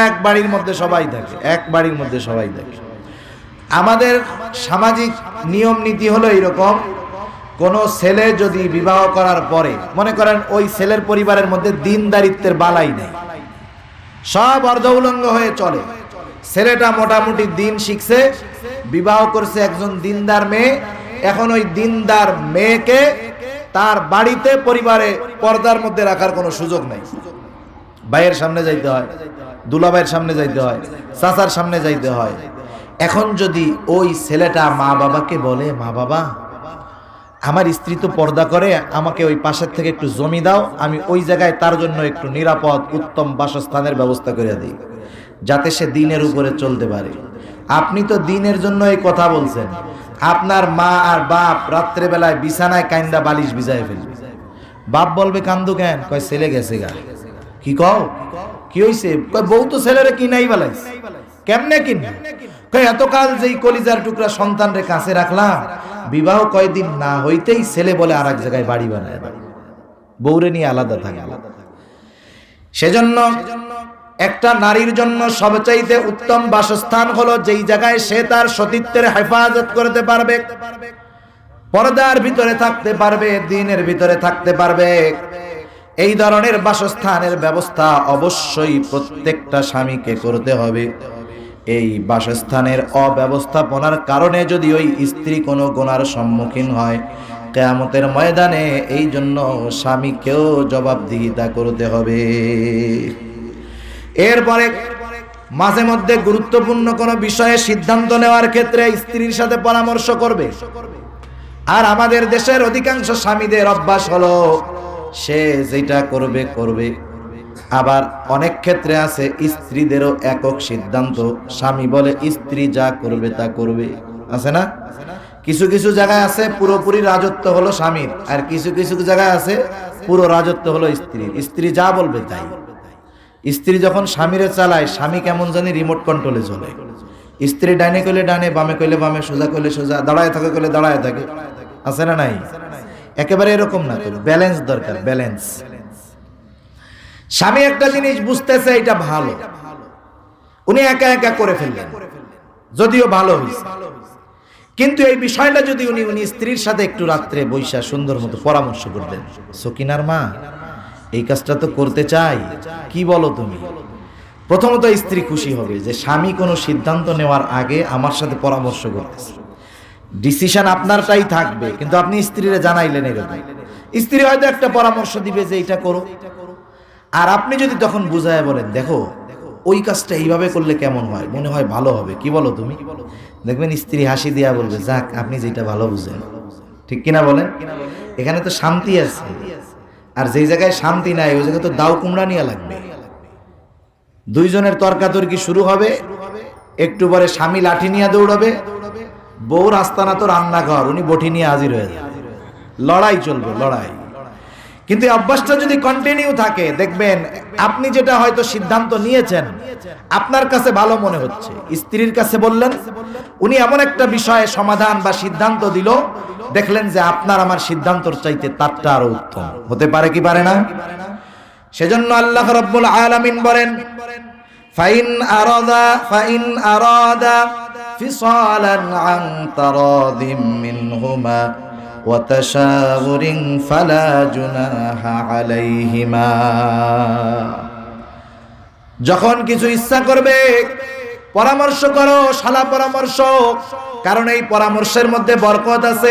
এক বাড়ির মধ্যে সবাই থাকে, এক বাড়ির মধ্যে সবাই থাকে। আমাদের সামাজিক নিয়ম নীতি হলো এইরকম, কোন ছেলে যদি বিবাহ করার পরে, মনে করেন ওই ছেলের পরিবারের মধ্যে দিনদারিত্বের বালাই নেই, সব অর্ধ উলঙ্গ হয়ে চলে। ছেলেটা মোটামুটি দিন শিখছে, বিবাহ করছে একজন দিনদার মেয়ে। এখন ওই দিনদার মেয়েকে তার বাড়িতে পরিবারে পর্দার মধ্যে রাখার কোনো সুযোগ নাই। ভাইয়ের সামনে যাইতে হয়, দুলাভাইয়ের সামনে যাইতে হয়, চাচার সামনে যাইতে হয়। এখন যদি ওই ছেলেটা মা বাবাকে বলে, মা বাবা, আমার স্ত্রী তো পর্দা করে, আমাকে ওই পাশের থেকে একটু জমি দাও, আমি ওই জায়গায় তার জন্য একটু নিরাপদ উত্তম বাসস্থানের ব্যবস্থা করে দিই, যাতে সে দিনের উপরে চলতে পারে। আপনি তো দিনের জন্য এই কথা বলছেন, আপনার মা আর বাপ রাত্রে বেলায় বিছানায় কান্দা বালিশ ভিজায় ফেলবে। বাপ বলবে, কান্দু কেন? কয় ছেলে গেছে গা। কি কও? কি হইছে? কয় বউ তো ছেলেরে কিনাই বালাইছে। কেমনে কিনবে? কয় এতকাল যেই কলিজার টুকরা সন্তানরে কাছে রাখলাম, বিবাহ কয়দিন না হইতেই ছেলে বলে আর এক জায়গায় বাড়ি বানায়, বউরে নিয়ে আলাদা থাকে। সেজন্য একটা নারীর জন্য সবচাইতে উত্তম বাসস্থান হলো যেই জায়গায় সে তার সতীত্বের হেফাজত করতে পারবে, পর্দার ভিতরে থাকতে পারবে, দ্বীনের ভিতরে থাকতে পারবে। এই ধরনের বাসস্থানের ব্যবস্থা অবশ্যই প্রত্যেকটা স্বামীকে করতে হবে। এই বাসস্থানের অব্যবস্থাপনার কারণে যদি ওই স্ত্রী কোনো গুনার সম্মুখীন হয়, কিয়ামতের ময়দানে এই জন্য স্বামীকেও জবাবদিহিতা করতে হবে। এরপরে মাঝে মধ্যে গুরুত্বপূর্ণ কোনো বিষয়ে সিদ্ধান্ত নেওয়ার ক্ষেত্রে স্ত্রীর সাথে পরামর্শ করবে। আর আমাদের দেশের অধিকাংশ স্বামীদের অভ্যাস হলো সে যেটা করবে করবে। আবার অনেক ক্ষেত্রে আছে স্ত্রীদেরও একক সিদ্ধান্ত, স্বামী বলে স্ত্রী যা করবে তা করবে, আছে না? কিছু কিছু জায়গায় আছে পুরোপুরি রাজত্ব হলো স্বামীর, আর কিছু কিছু জায়গায় আছে পুরো রাজত্ব হলো স্ত্রীর। স্ত্রী যা বলবে তাই। স্ত্রী যখন স্বামীরে চালায়, স্বামী কেমন জানি রিমোট কন্ট্রোলে চলে। স্ত্রী ডাইনে কইলে ডানে, বামে কইলে বামে, সোজা কইলে সোজা, দাঁড়ায় থাকে কইলে দাঁড়ায় থাকে, আছে না নাই? একেবারে এরকম না, তো ব্যালেন্স দরকার, ব্যালেন্স। স্বামী একটা জিনিস বুঝতেছে এটা ভালো, উনি একা একা করে ফেললেন, যদিও ভালো হয়েছে, কিন্তু এই বিষয়টা যদি উনি স্ত্রীর সাথে একটু রাত্রে বৈশা সুন্দর মতো পরামর্শ করতেন, সকিনার মা এই কাজটা তো করতে চাই, কি বলো তুমি? প্রথমত স্ত্রী খুশি হবে যে স্বামী কোনো সিদ্ধান্ত নেওয়ার আগে আমার সাথে পরামর্শ করতেছে। ডিসিশন আপনারটাই থাকবে, কিন্তু আপনি স্ত্রীরে জানাইলেন এরকম। স্ত্রী হয়তো একটা পরামর্শ দিবে যে এটা করো, আর আপনি যদি তখন বুঝায় বলেন, দেখো ওই কাজটা এইভাবে করলে কেমন হয়, মনে হয় ভালো হবে, কি বলো তুমি? দেখবেন স্ত্রী হাসি দিয়া বলবে, যাক আপনি যেটা ভালো বুঝেন। ঠিক কিনা বলেন? এখানে তো শান্তি আছে, আর যেই জায়গায় শান্তি নাই ওই জায়গায় তো দাও কুমড়া নিয়ে লাগবে। দুইজনের তর্কাতর্কি শুরু হবে, একটু পরে স্বামী লাঠি নিয়ে দৌড়াবে, বউর আস্তানা তো রান্নাঘর, উনি বটি নিয়ে হাজির হয়ে যায়, লড়াই চলবে, লড়াই। কিন্তু অভ্যাসটা যদি কন্টিনিউ থাকে, দেখবেন আপনি যেটা হয়তো সিদ্ধান্ত নিয়েছেন আপনার কাছে ভালো মনে হচ্ছে, স্ত্রীর কাছে বললেন, উনি এমন একটা বিষয়ে সমাধান বা সিদ্ধান্ত দিল, দেখলেন যে আপনার আমার সিদ্ধান্তর চাইতে তারটা আরো উত্তম হতে পারে কি পারে না? সেজন্য আল্লাহ রাব্বুল আলামিন বলেন, ফাইন আরাদা ফিসালান আন তারাদিম মিনহুমা ওয়া তাশাউরিন ফালা জুনাহা আলাইহিমা। যখন কিছু ইচ্ছা করবে পরামর্শ করো, শালা পরামর্শ, কারণ এই পরামর্শের মধ্যে বরকত আছে।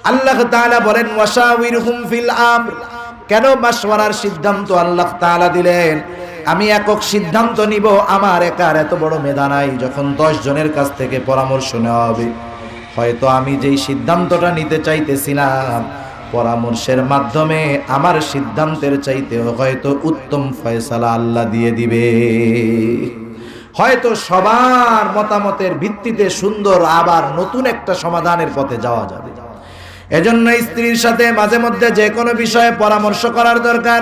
আল্লাহ তাআলা বলেন ওয়াশাউরিহুম ফিল আমর। কেন মাশওয়ারার সিদ্ধান্ত আল্লাহ তাআলা দিলেন? আমি একক সিদ্ধান্ত নিব, আমার একার এত বড় মেধা নাই। যখন 10 জনের কাছ থেকে পরামর্শ নেওয়া হবে, হয়তো আমি যেই সিদ্ধান্তটা নিতে চাইতেছিলাম, পরামর্শের মাধ্যমে আমার সিদ্ধান্তের চাইতে হয়তো উত্তম ফয়সালা আল্লাহ দিয়ে দিবে। হয়তো সবার মতামতের ভিত্তিতে সুন্দর আবার নতুন একটা সমাধানের পথে যাওয়া যাবে। এজন্য স্ত্রীর সাথে মাঝে মধ্যে যে কোনো বিষয়ে পরামর্শ করার দরকার।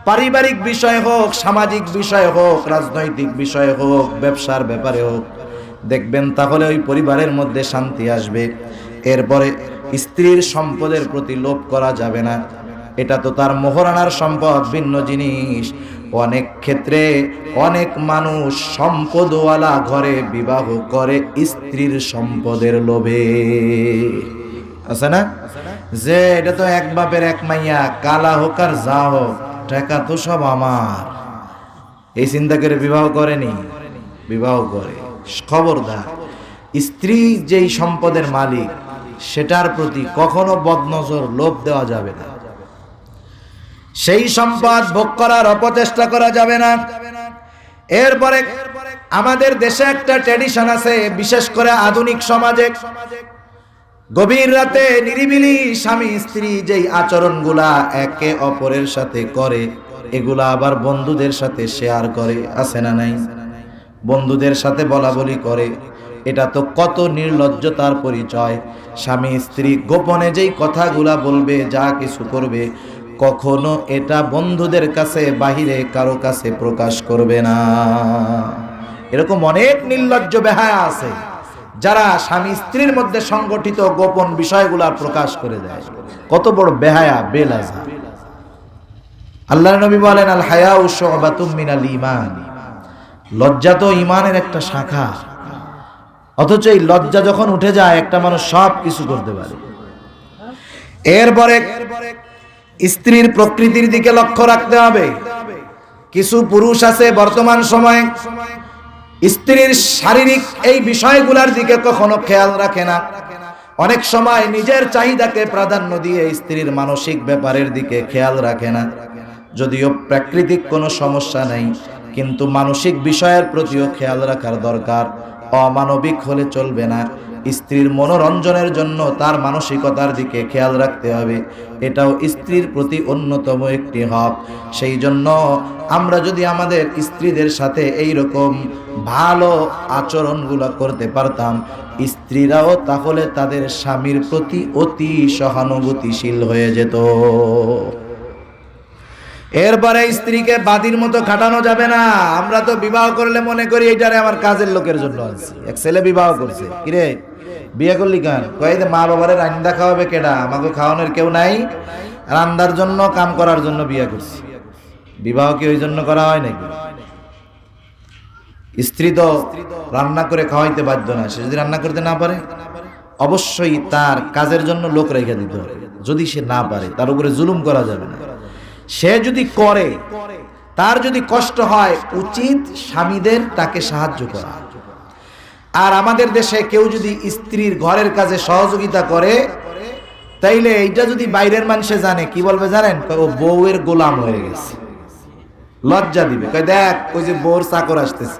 পারিবারিক বিষয় হোক, সামাজিক বিষয় হোক, রাজনৈতিক বিষয় হোক, ব্যবসার ব্যাপারে হোক, দেখবেন তাহলে ওই পরিবারের মধ্যে শান্তি আসবে। এরপরে স্ত্রীর সম্পদের প্রতি লোভ করা যাবে না, এটা তো তার মোহরানার সম্পদ, ভিন্ন জিনিস। অনেক ক্ষেত্রে অনেক মানুষ সম্পদওয়ালা ঘরে বিবাহ করে স্ত্রীর সম্পদের লোভে, আছে না? যে এটা তো এক বাপের এক মাইয়া, কালা হোক আর যা হোক, টাকা তো সব আমার, এই চিন্তা করে বিবাহ করেনি, বিবাহ করে। খবরদার, স্ত্রী যেই সম্পদের মালিক সেটার প্রতি কখনো বদনজর, লোভ দেওয়া যাবে না। সেই সম্পদ ভোগ করার অপচেষ্টা করা যাবে না। এরপরে আমাদের দেশে একটা ট্র্যাডিশন আছে, বিশেষ করে আধুনিক সমাজে, গভীর রাতে নিরিবিলি স্বামী স্ত্রী যেই আচরণগুলা একে অপরের সাথে করে, এগুলা আবার বন্ধুদের সাথে শেয়ার করে, আছে না নাই? বন্ধুদের সাথে বলা বলি করে, এটা তো কত নির্লজ্জতার পরিচয়। স্বামী স্ত্রী গোপনে যেই কথাগুলা বলবে, যা কিছু করবে, কখনো এটা বন্ধুদের কাছে, বাহিরে কারো কাছে প্রকাশ করবে না। এরকম অনেক নির্লজ্জ বেহায়া আছে যারা স্বামী স্ত্রীর মধ্যে সংগঠিত গোপন বিষয়গুলা প্রকাশ করে দেয়। কত বড় বেহায়া, বেলাজা! আল্লাহর নবী বলেন, আল হায়াউ শুবাতুম মিনাল ঈমান। লজ্জা তো ঈমানের একটা শাখা। অথচ এই লজ্জা যখন উঠে যায়, একটা মানুষ সব কিছু করতে পারে। এরপরে স্ত্রীর প্রকৃতির দিকে লক্ষ্য রাখতে হবে। কিছু পুরুষ আছে বর্তমান সময়ে স্ত্রীর শারীরিক এই বিষয়গুলোর দিকে কখনো খেয়াল রাখে না। অনেক সময় নিজের চাহিদাকে প্রাধান্য দিয়ে স্ত্রীর মানসিক ব্যাপারের দিকে খেয়াল রাখে না। যদিও প্রাকৃতিক কোনো সমস্যা নেই, কিন্তু মানসিক বিষয়ের প্রতিও খেয়াল রাখার দরকার। অমানবিক হলে চলবে না। স্ত্রীর মনোরঞ্জনের জন্য তার মানসিকতার দিকে খেয়াল রাখতে হবে, এটাও স্ত্রীর প্রতি অন্যতম একটি হক। সেই জন্য আমরা যদি আমাদের স্ত্রীদের সাথে এই রকম ভালো আচরণগুলো করতে পারতাম, স্ত্রীরাও তাহলে তাদের স্বামীর প্রতি অতি সহানুভূতিশীল হয়ে যেত। এরপরে স্ত্রীকে বাদীর মতো খাটানো যাবে না। আমরা তো বিবাহ করলে মনে করি এইটারে আমার কাজের লোকের জন্য আনছি। এক ছেলে বিবাহ করছে, কিরে বিয়ে করলি কেন? কয়ে মা বাবারে রান্না খাওয়াবে কেডা, আমাকে খাওয়ানোর কেউ নাই, রান্নার জন্য, কাম করার জন্য বিয়ে করছি। বিবাহ কি ওই জন্য করা হয় নাকি? স্ত্রী তো রান্না করে খাওয়াইতে বাধ্য না। সে যদি রান্না করতে না পারে, অবশ্যই তার কাজের জন্য লোক রেখে দিতে হবে। যদি সে না পারে, তার উপরে জুলুম করা যাবে না। সে যদি করে, তার যদি কষ্ট হয়, উচিত স্বামীদের তাকে সাহায্য করা। আর আমাদের দেশে কেউ যদি স্ত্রীর ঘরের কাজে সহযোগিতা করে, তাইলে এইটা যদি বাইরের মানুষে জানে, কি বলবে জানেন? ও বউয়ের গোলাম হয়ে গেছে, লজ্জা দিবে, কয় দেখ ওই যে বউর চাকর আসতেছে।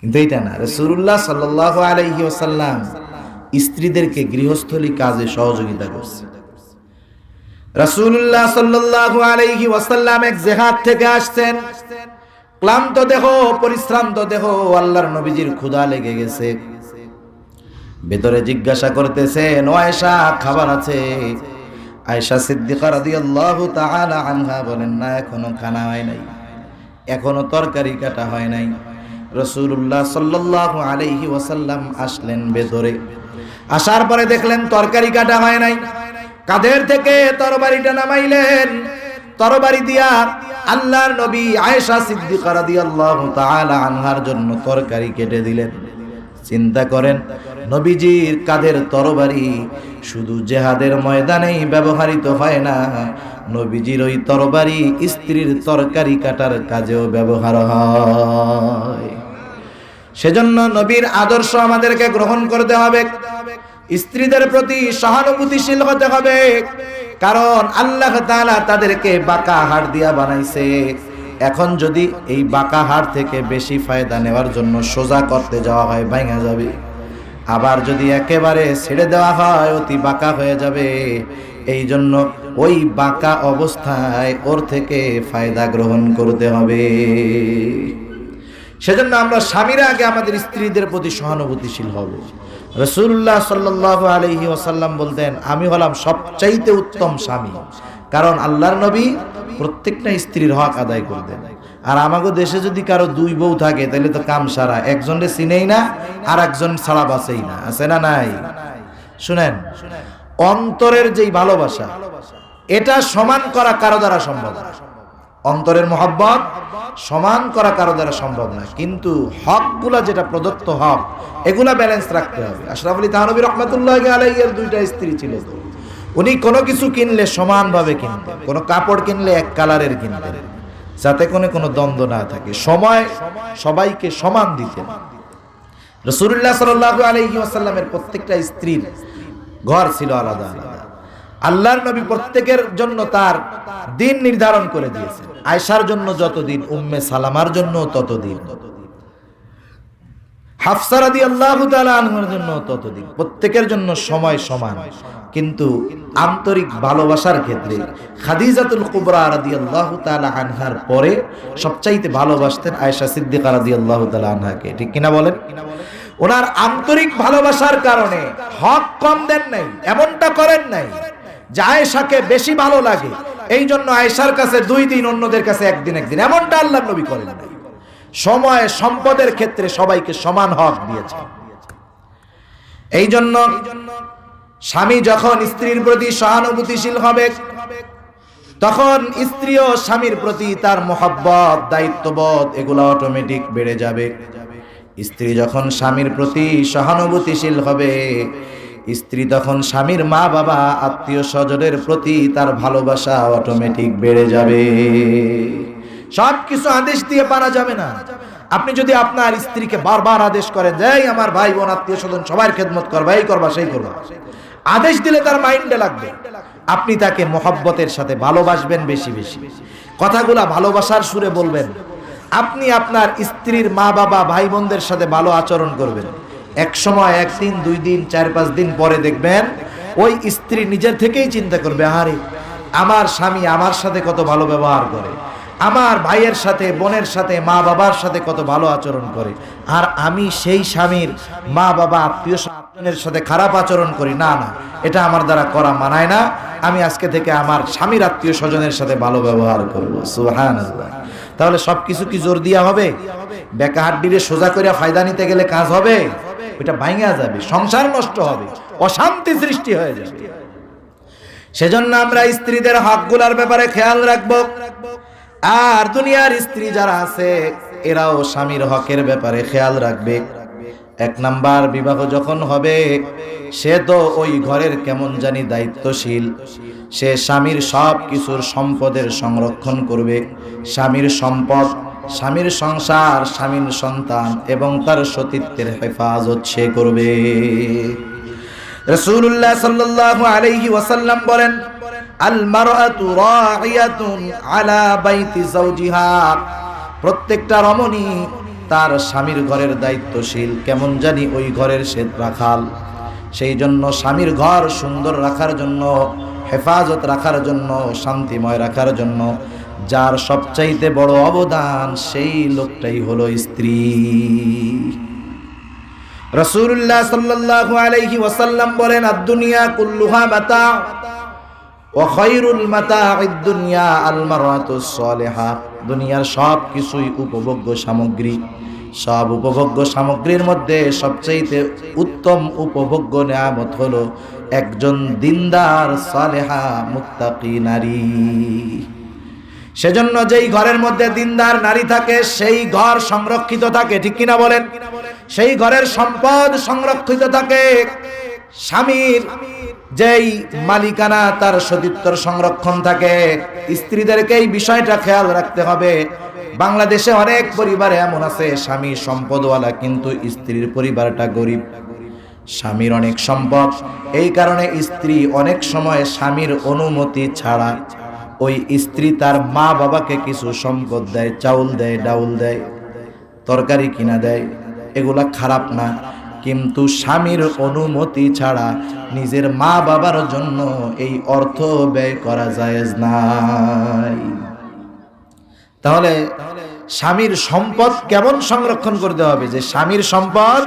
কিন্তু এইটা না। রাসূলুল্লাহ সাল্লাল্লাহু আলাইহি ওয়াসাল্লাম স্ত্রীদেরকে গৃহস্থলী কাজে সহযোগিতা করছে। রাসূলুল্লাহ সাল্লাল্লাহু আলাইহি ওয়াসাল্লাম এক জিহাদ থেকে আসছেন, ক্লান্ত দেহ, পরিশ্রান্ত দেহ, আল্লাহর নবীজির ক্ষুধা লেগে গেছে। ভেতরে জিজ্ঞাসা করতেছেন, ও আয়েশা খাবার আছে? আয়েশা সিদ্দিকা রাদিয়াল্লাহু তাআলা আনহা বলেন, না এখনো খানা হয় নাই, এখনো তরকারি কাটা হয় নাই। রাসূলুল্লাহ সাল্লাল্লাহু আলাইহি ওয়াসাল্লাম আসলেন ভেতরে, আসার পরে দেখলেন তরকারি কাটা হয় নাই। কাঁধের থেকে তরবারিটা নামাইলেন, তরবারি দিয়া আল্লাহর নবী আয়েশা সিদ্দিকা রাদিয়াল্লাহু তাআলা আনহার জন্য তরকারি কেটে দিলেন। চিন্তা করেন, নবীজির কাঁধের তরবারি শুধু জিহাদের ময়দানেই ব্যবহৃত হয় না, নবীজির ওই তরবারি স্ত্রীর তরকারি কাটার কাজেও ব্যবহার হয়। সেজন্য নবীর আদর্শ আমাদেরকে গ্রহণ করতে হবে, স্ত্রীদের প্রতি সহানুভূতিশীল হতে হবে। কারণ আল্লাহ তাআলা তাদেরকে বাঁকা হাড় দিয়া বানাইছে। এখন যদি এই বাঁকা হাড় থেকে বেশি ফায়দা নেওয়ার জন্য সোজা করতে যাওয়া হয়, ভাঙা যাবে। আবার যদি একেবারে ছেড়ে দেওয়া হয়, অতি বাঁকা হয়ে যাবে। এই জন্য ওই বাঁকা অবস্থায় ওর থেকে ফায়দা গ্রহণ করতে হবে। সেজন্য আমরা স্বামীরা আগে আমাদের স্ত্রীদের প্রতি সহানুভূতিশীল হব। রাসূলুল্লাহ সাল্লাল্লাহু আলাইহি ওয়াসাল্লাম বলতেন, আমি হলাম সবচাইতে উত্তম স্বামী, কারণ আল্লাহর নবী প্রত্যেকটা স্ত্রীর হক আদায় করতেন। আর আমাগো দেশে যদি কারো দুই বউ থাকে, তাহলে তো কাম সারা, একজনরে চিনেই না আর একজন ছাড়া বাঁচেই না, আছে না নাই? শুনেন, অন্তরের যেই ভালোবাসা, এটা সমান করা কারো দ্বারা সম্ভব না। অন্তরের মহব্বত সমান করা কারো দ্বারা সম্ভব না, কিন্তু হকগুলা যেটা প্রদত্ত হক, এগুলা ব্যালেন্স রাখতে হবে। আশরাফ আলী থানভী রাহমাতুল্লাহি আলাইহির দুইটা স্ত্রী ছিল। উনি কোনো কিছু কিনলে সমানভাবে কিনতেন, কোনো কাপড় কিনলে এক কালারের কিনতেন, যাতে কোনো দ্বন্দ্ব না থাকে, সময় সবাইকে সমান দিতেন। রাসূলুল্লাহ সাল্লাল্লাহু আলাইহি ওয়াসাল্লামের প্রত্যেকটা স্ত্রীর ঘর ছিল আলাদা আলাদা। আল্লাহর নবী প্রত্যেকের জন্য তার দিন নির্ধারণ করে দিয়েছেন। আয়েশার জন্য যতদিন, উম্মে সালামার জন্য ততদিন, হাফসা রাদিয়াল্লাহু তাআলা আনহার জন্য ততদিন, প্রত্যেকের জন্য সময় সমান। কিন্তু আন্তরিক ভালোবাসার ক্ষেত্রে খাদিজাতুল কুবরা রাদিয়াল্লাহু তাআলা আনহার পরে সবচাইতে ভালোবাসতেন আয়েশা সিদ্দিকা রাদিয়াল্লাহু তাআলা আনহাকে, ঠিক কিনা বলেন? ওনার আন্তরিক ভালোবাসার কারণে হক কম দেন নাই, এমনটা করেন নাই যে আয়েশাকে বেশি ভালো লাগে এই জন্য আয়েশার কাছে 2 দিন, অন্যদের কাছে একদিন, এমনটা আল্লাহর নবী করেন নাই। সময় সম্পদের ক্ষেত্রে সবাইকে সমান হক দিয়েছেন। এই জন্য স্বামী যখন স্ত্রীর প্রতি সহানুভূতিশীল হবে, তখন স্ত্রীও স্বামীর প্রতি তার মহব্বত, দায়িত্ববোধ এগুলো অটোমেটিক বেড়ে যাবে। স্ত্রী যখন স্বামীর প্রতি সহানুভূতিশীল হবে, স্ত্রী তখন স্বামীর মা বাবা, আত্মীয় স্বজনের প্রতি তার ভালোবাসা অটোমেটিক বেড়ে যাবে। সব কিছু আদেশ দিয়ে পারা যাবে না। আপনি যদি আপনার স্ত্রীকে বারবার আদেশ করেন যে আমার ভাই বোন আত্মীয় স্বজন সবার খেদমত করবা, এই করবা সেই করবা, আদেশ দিলে তার মাইন্ডে লাগবে। আপনি তাকে মহব্বতের সাথে ভালোবাসবেন, বেশি বেশি কথাগুলা ভালোবাসার সুরে বলবেন। আপনি আপনার স্ত্রীর মা বাবা ভাই বোনদের সাথে ভালো আচরণ করবেন। এক সময় 1 দিন 2 দিন 4-5 দিন পরে দেখবেন ওই স্ত্রী নিজের থেকেই চিন্তা করবে, আরে আমার স্বামী আমার সাথে কত ভালো ব্যবহার করে, আমার ভাইয়ের সাথে, বোনের সাথে, মা বাবার সাথে কত ভালো আচরণ করে, আর আমি সেই স্বামীর মা বাবা আত্মীয় স্বজনের সাথে খারাপ আচরণ করি। না না, এটা আমার দ্বারা করা মানায় না, আমি আজকে থেকে আমার স্বামীর আত্মীয় স্বজনের সাথে ভালো ব্যবহার করব। সুবহানাল্লাহ। তাহলে সবকিছু কি জোর দিয়া হবে? বেকা হাড্ডিরে সোজা করে ফায়দা নিতে গেলে কাজ হবে? ওইটা ভাঙা যাবে, সংসার নষ্ট হবে, অশান্তি সৃষ্টি হয়ে যাবে। সেজন্য আমরা স্ত্রীদের হকগুলোর ব্যাপারে খেয়াল রাখবো। আর দুনিয়ার স্ত্রী যারা আছে এরাও স্বামীর হকের ব্যাপারে খেয়াল রাখবে। 1 নাম্বার, বিবাহ যখন হবে সে তো ওই ঘরের কেমন জানি দায়িত্বশীল। সে স্বামীর সব কিছুর সম্পদের সংরক্ষণ করবে। স্বামীর সম্পদ, স্বামীর সংসার, স্বামীর সন্তান এবং তার সতীত্বের হেফাজত সে করবে। রাসূলুল্লাহ সাল্লাল্লাহু আলাইহি ওয়াসাল্লাম বলেন, আল মারআতু রাইয়াতুন আলা বাইতি যাওজিহা। প্রত্যেকটা রমণী তার স্বামীর ঘরের দায়িত্বশীল, কেমন জানি ওই ঘরের সে রাখাল। সেই জন্য স্বামীর ঘর সুন্দর রাখার জন্য, হেফাজত রাখার জন্য, শান্তিময় রাখার জন্য যার সবচাইতে বড় অবদান, সেই লোকটাই হলো স্ত্রী। রাসূলুল্লাহ সাল্লাল্লাহু আলাইহি ওয়াসাল্লাম বলেন, আদ-দুনিয়া কুল্লুহা মাতা ওয়া খায়রুল মাতা'id দুনিয়া আল মারআতুস সালিহা। দুনিয়ার সব কিছুই উপভোগ্য সামগ্রী। সব উপভোগ্য সামগ্রীর মধ্যে সবচেয়ে উত্তম উপভোগ্য নিয়ামত হলো একজন দিনদার সালেহা মুত্তাকি নারী। সেজন্য যেই ঘরের মধ্যে দিনদার নারী থাকে সেই ঘর সংরক্ষিত থাকে, ঠিক কিনা বলেন? সেই ঘরের সম্পদ সংরক্ষিত থাকে। স্বামীর যেই মালিকানা, তার সতীত্বর সংরক্ষণ থাকে। স্ত্রীদেরকে এই বিষয়টা খেয়াল রাখতে হবে। বাংলাদেশে অনেক পরিবারে এমন আছে স্বামী সম্পদওয়ালা কিন্তু স্ত্রীর পরিবারটা গরিব। স্বামীর অনেক সম্পদ, এই কারণে স্ত্রী অনেক সময় স্বামীর অনুমতি ছাড়া ওই স্ত্রী তার মা বাবাকে কিছু সম্পদ দেয়, চাউল দেয়, ডাউল দেয়, তরকারি কিনা দেয়। এগুলা খারাপ না, কিন্তু স্বামীর অনুমতি ছাড়া নিজের মা বাবার জন্য এই অর্থ ব্যয় করা জায়েজ নাই। তাহলে স্বামীর সম্পদ কেমন সংরক্ষণ করতে হবে যে স্বামীর সম্পদ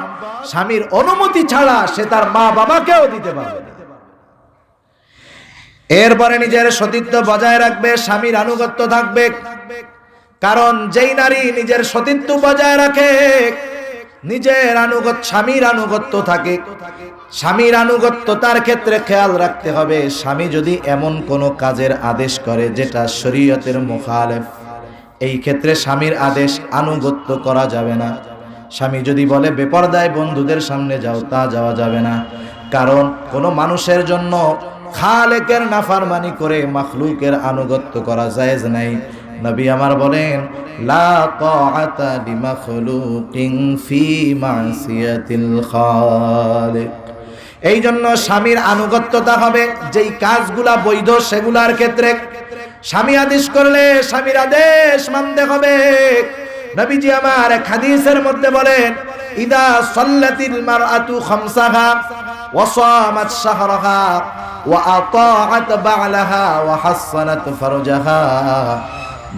স্বামীর অনুমতি ছাড়া সে তার মা বাবাকেও দিতে পারবে না। এরপরে নিজের সতীত্ব বজায় রাখবে, স্বামীর আনুগত্য থাকবে। কারণ যেই নারী নিজের সতীত্ব বজায় রাখে, নিজের স্বামীর আনুগত্য থাকে, স্বামীর আনুগত্য তার ক্ষেত্রে খেয়াল রাখতে হবে। স্বামী যদি এমন কোনো কাজের আদেশ করে যেটা শরীয়তের মুখালেফ, এই ক্ষেত্রে স্বামীর আদেশ আনুগত্য করা যাবে না। স্বামী যদি বলে বেপরদায় বন্ধুদের সামনে যাও, তা যাওয়া যাবে না। কারণ কোনো মানুষের জন্য খালেকের নাফরমানি করে মাখলুকের আনুগত্য করা জায়েজ নাই। নবী আমার বলেন, লা তাআতা লিমাখলুকিন ফি মাসিয়াতিল খালিক। এই জন্য স্বামীর আনুগত্যতা হবে। যেই কাজগুলা বৈধ সেগুলার ক্ষেত্রে স্বামী আদেশ করলে স্বামীর আদেশ মানতে হবে। নবীজি আমার এক হাদিসের মধ্যে বলেন, ইদা সাল্লাতিল মারআতু খামসাহা ওয়া সামাত শাহরাহা ওয়া আতাআত বা'লাহা ওয়া হাসসানাত ফারজাহা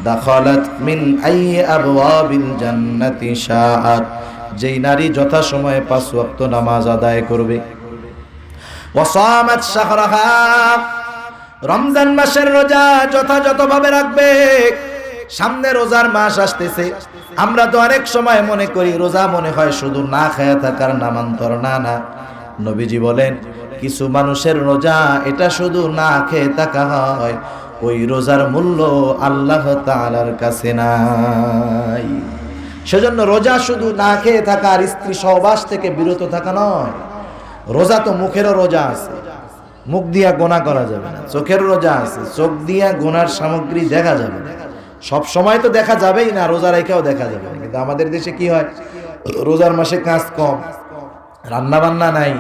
দাখালাত মিন আইয়ি আবওয়াবিল জান্নাতি শাআত। যেই নারী যথাসময়ে 5 ওয়াক্ত নামাজ আদায় করবে, ওয়া সামাত শাহরাহা, রমজান মাসের রোজা যথাযথভাবে রাখবে। সামনে রোজার মাস আসতেছে, আমরা তো অনেক সময় মনে করি রোজা মনে হয় শুধু না খেয়ে থাকার নামান্তর। না, নবীজি বলেন কিছু মানুষের রোজা এটা শুধু না খেয়ে থাকা হয়, ওই রোজার মূল্য আল্লাহ তাআলার কাছে নাই। সেজন্য রোজা শুধু না খেয়ে থাকা আর স্ত্রী সহবাস থেকে বিরত থাকা নয়। রোজা তো মুখেরও রোজা আছে, মুখ দিয়া গোনা করা যাবে না। চোখের রোজা আছে, চোখ দিয়া গোনার সামগ্রী দেখা যাবে না। সব সময় তো দেখা যাবেই না, রোজা রেখেও দেখা যাবে না। কিন্তু আমাদের দেশে কি হয়, রোজার মাসে কাজ কম, রান্না বান্না নাই,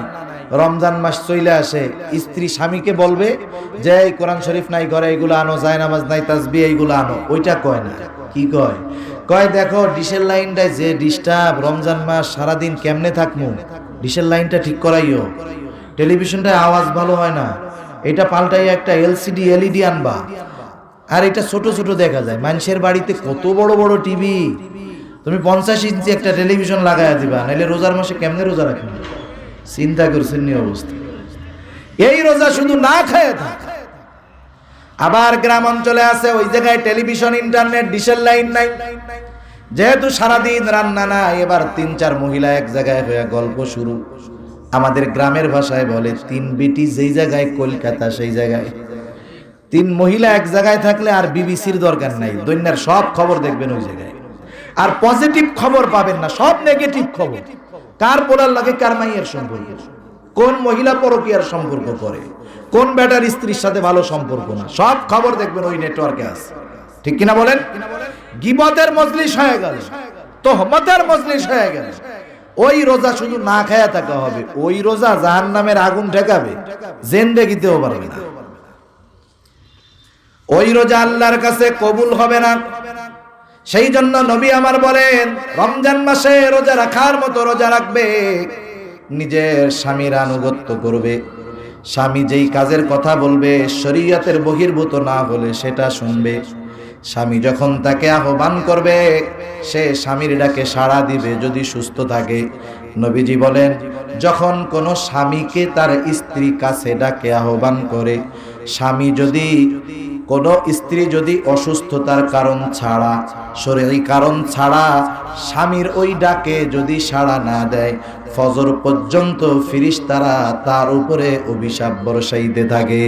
রমজান মাস চলে আসে, স্ত্রী স্বামীকে বলবে যে এই কোরআন শরীফ নাই ঘরে, এইগুলো আনো, যায় নামাজ নাই, তাসবিহ এইগুলো আনো। ওইটা কয় না, কি কয়? কয় দেখো ডিশের লাইনটায় যে ডিস্টার্ব, রমজান মাস সারাদিন কেমনে থাকমু, ডিশের লাইনটা ঠিক করাইও। টেলিভিশনটায় আওয়াজ ভালো হয় না, এটা পাল্টাই একটা এলসিডি এলইডি আনবা। আর এটা ছোট ছোট দেখা যায়, মানুষের বাড়িতে কত বড় বড় টিভি, তুমি 50 ইঞ্চি একটা টেলিভিশন লাগাইয়া দিবা, নাহলে রোজার মাসে কেমনে রোজা রাখবে? চিন্তা করছেন নি অবস্থা। এই রোজা শুধু না খেয়ে থাকে। আবার গ্রাম অঞ্চলে আছে, ওই জায়গায় টেলিভিশন, ইন্টারনেট, ডিশের লাইন নাই। যেহেতু সারাদিন রান্না না, এবার 3-4 মহিলা এক জায়গায় হয়ে গল্প শুরু। আমাদের গ্রামের ভাষায় বলে 3 বেটি যেই জায়গায় কলকাতা সেই জায়গায়। 3 মহিলা এক জায়গায় থাকলে আর বিবিসির দরকার নাই, দুনিয়ার সব খবর দেখবেন ওই জায়গায়। আর পজিটিভ খবর পাবেন না, সব নেগেটিভ খবর। কার পোলার লাগে, কার মাইয়ের সম্পর্ক, কোন মহিলা পরকীয়ার সম্পর্ক করে, কোন বেটার স্ত্রীর সাথে ভালো সম্পর্ক না, সব খবর দেখবেন ওই নেটওয়ার্কে আছে। ঠিক কিনা বলেন? গীবতের মজলিস হয়ে গেল, তোহমতের মজলিস হয়ে গেল। ওই রোজা শুধু না খায়া থাকা হবে, ওই রোজা জাহান্নামের আগুন ঠেকাবে, জিন্দেগিতেও পারবে না। ওই রোজা আল্লাহর কাছে কবুল হবে না। সেই জন্য নবী আমার বলেন, রমজান মাসে রোজা রাখার মতো রোজা রাখবে, নিজের স্বামীর আনুগত্য করবে। স্বামী যেই কাজের কথা বলবে শরীয়তের বহির্ভূত না হলে সেটা শুনবে। স্বামী যখন তাকে আহ্বান করবে সে স্বামীর ডাকে সাড়া দিবে যদি সুস্থ থাকে। নবীজি বলেন, যখন কোনো স্বামীকে তার স্ত্রী কাছে ডাকে আহ্বান করে, স্বামী যদি কোনো স্ত্রী যদি অসুস্থতার কারণ ছাড়া, শরীরী কারণ ছাড়া স্বামীর ওই ডাকে যদি সাড়া না দেয়, ফজর পর্যন্ত ফেরেশতারা তার উপরে অভিশাপ বর্ষাইতে থাকে।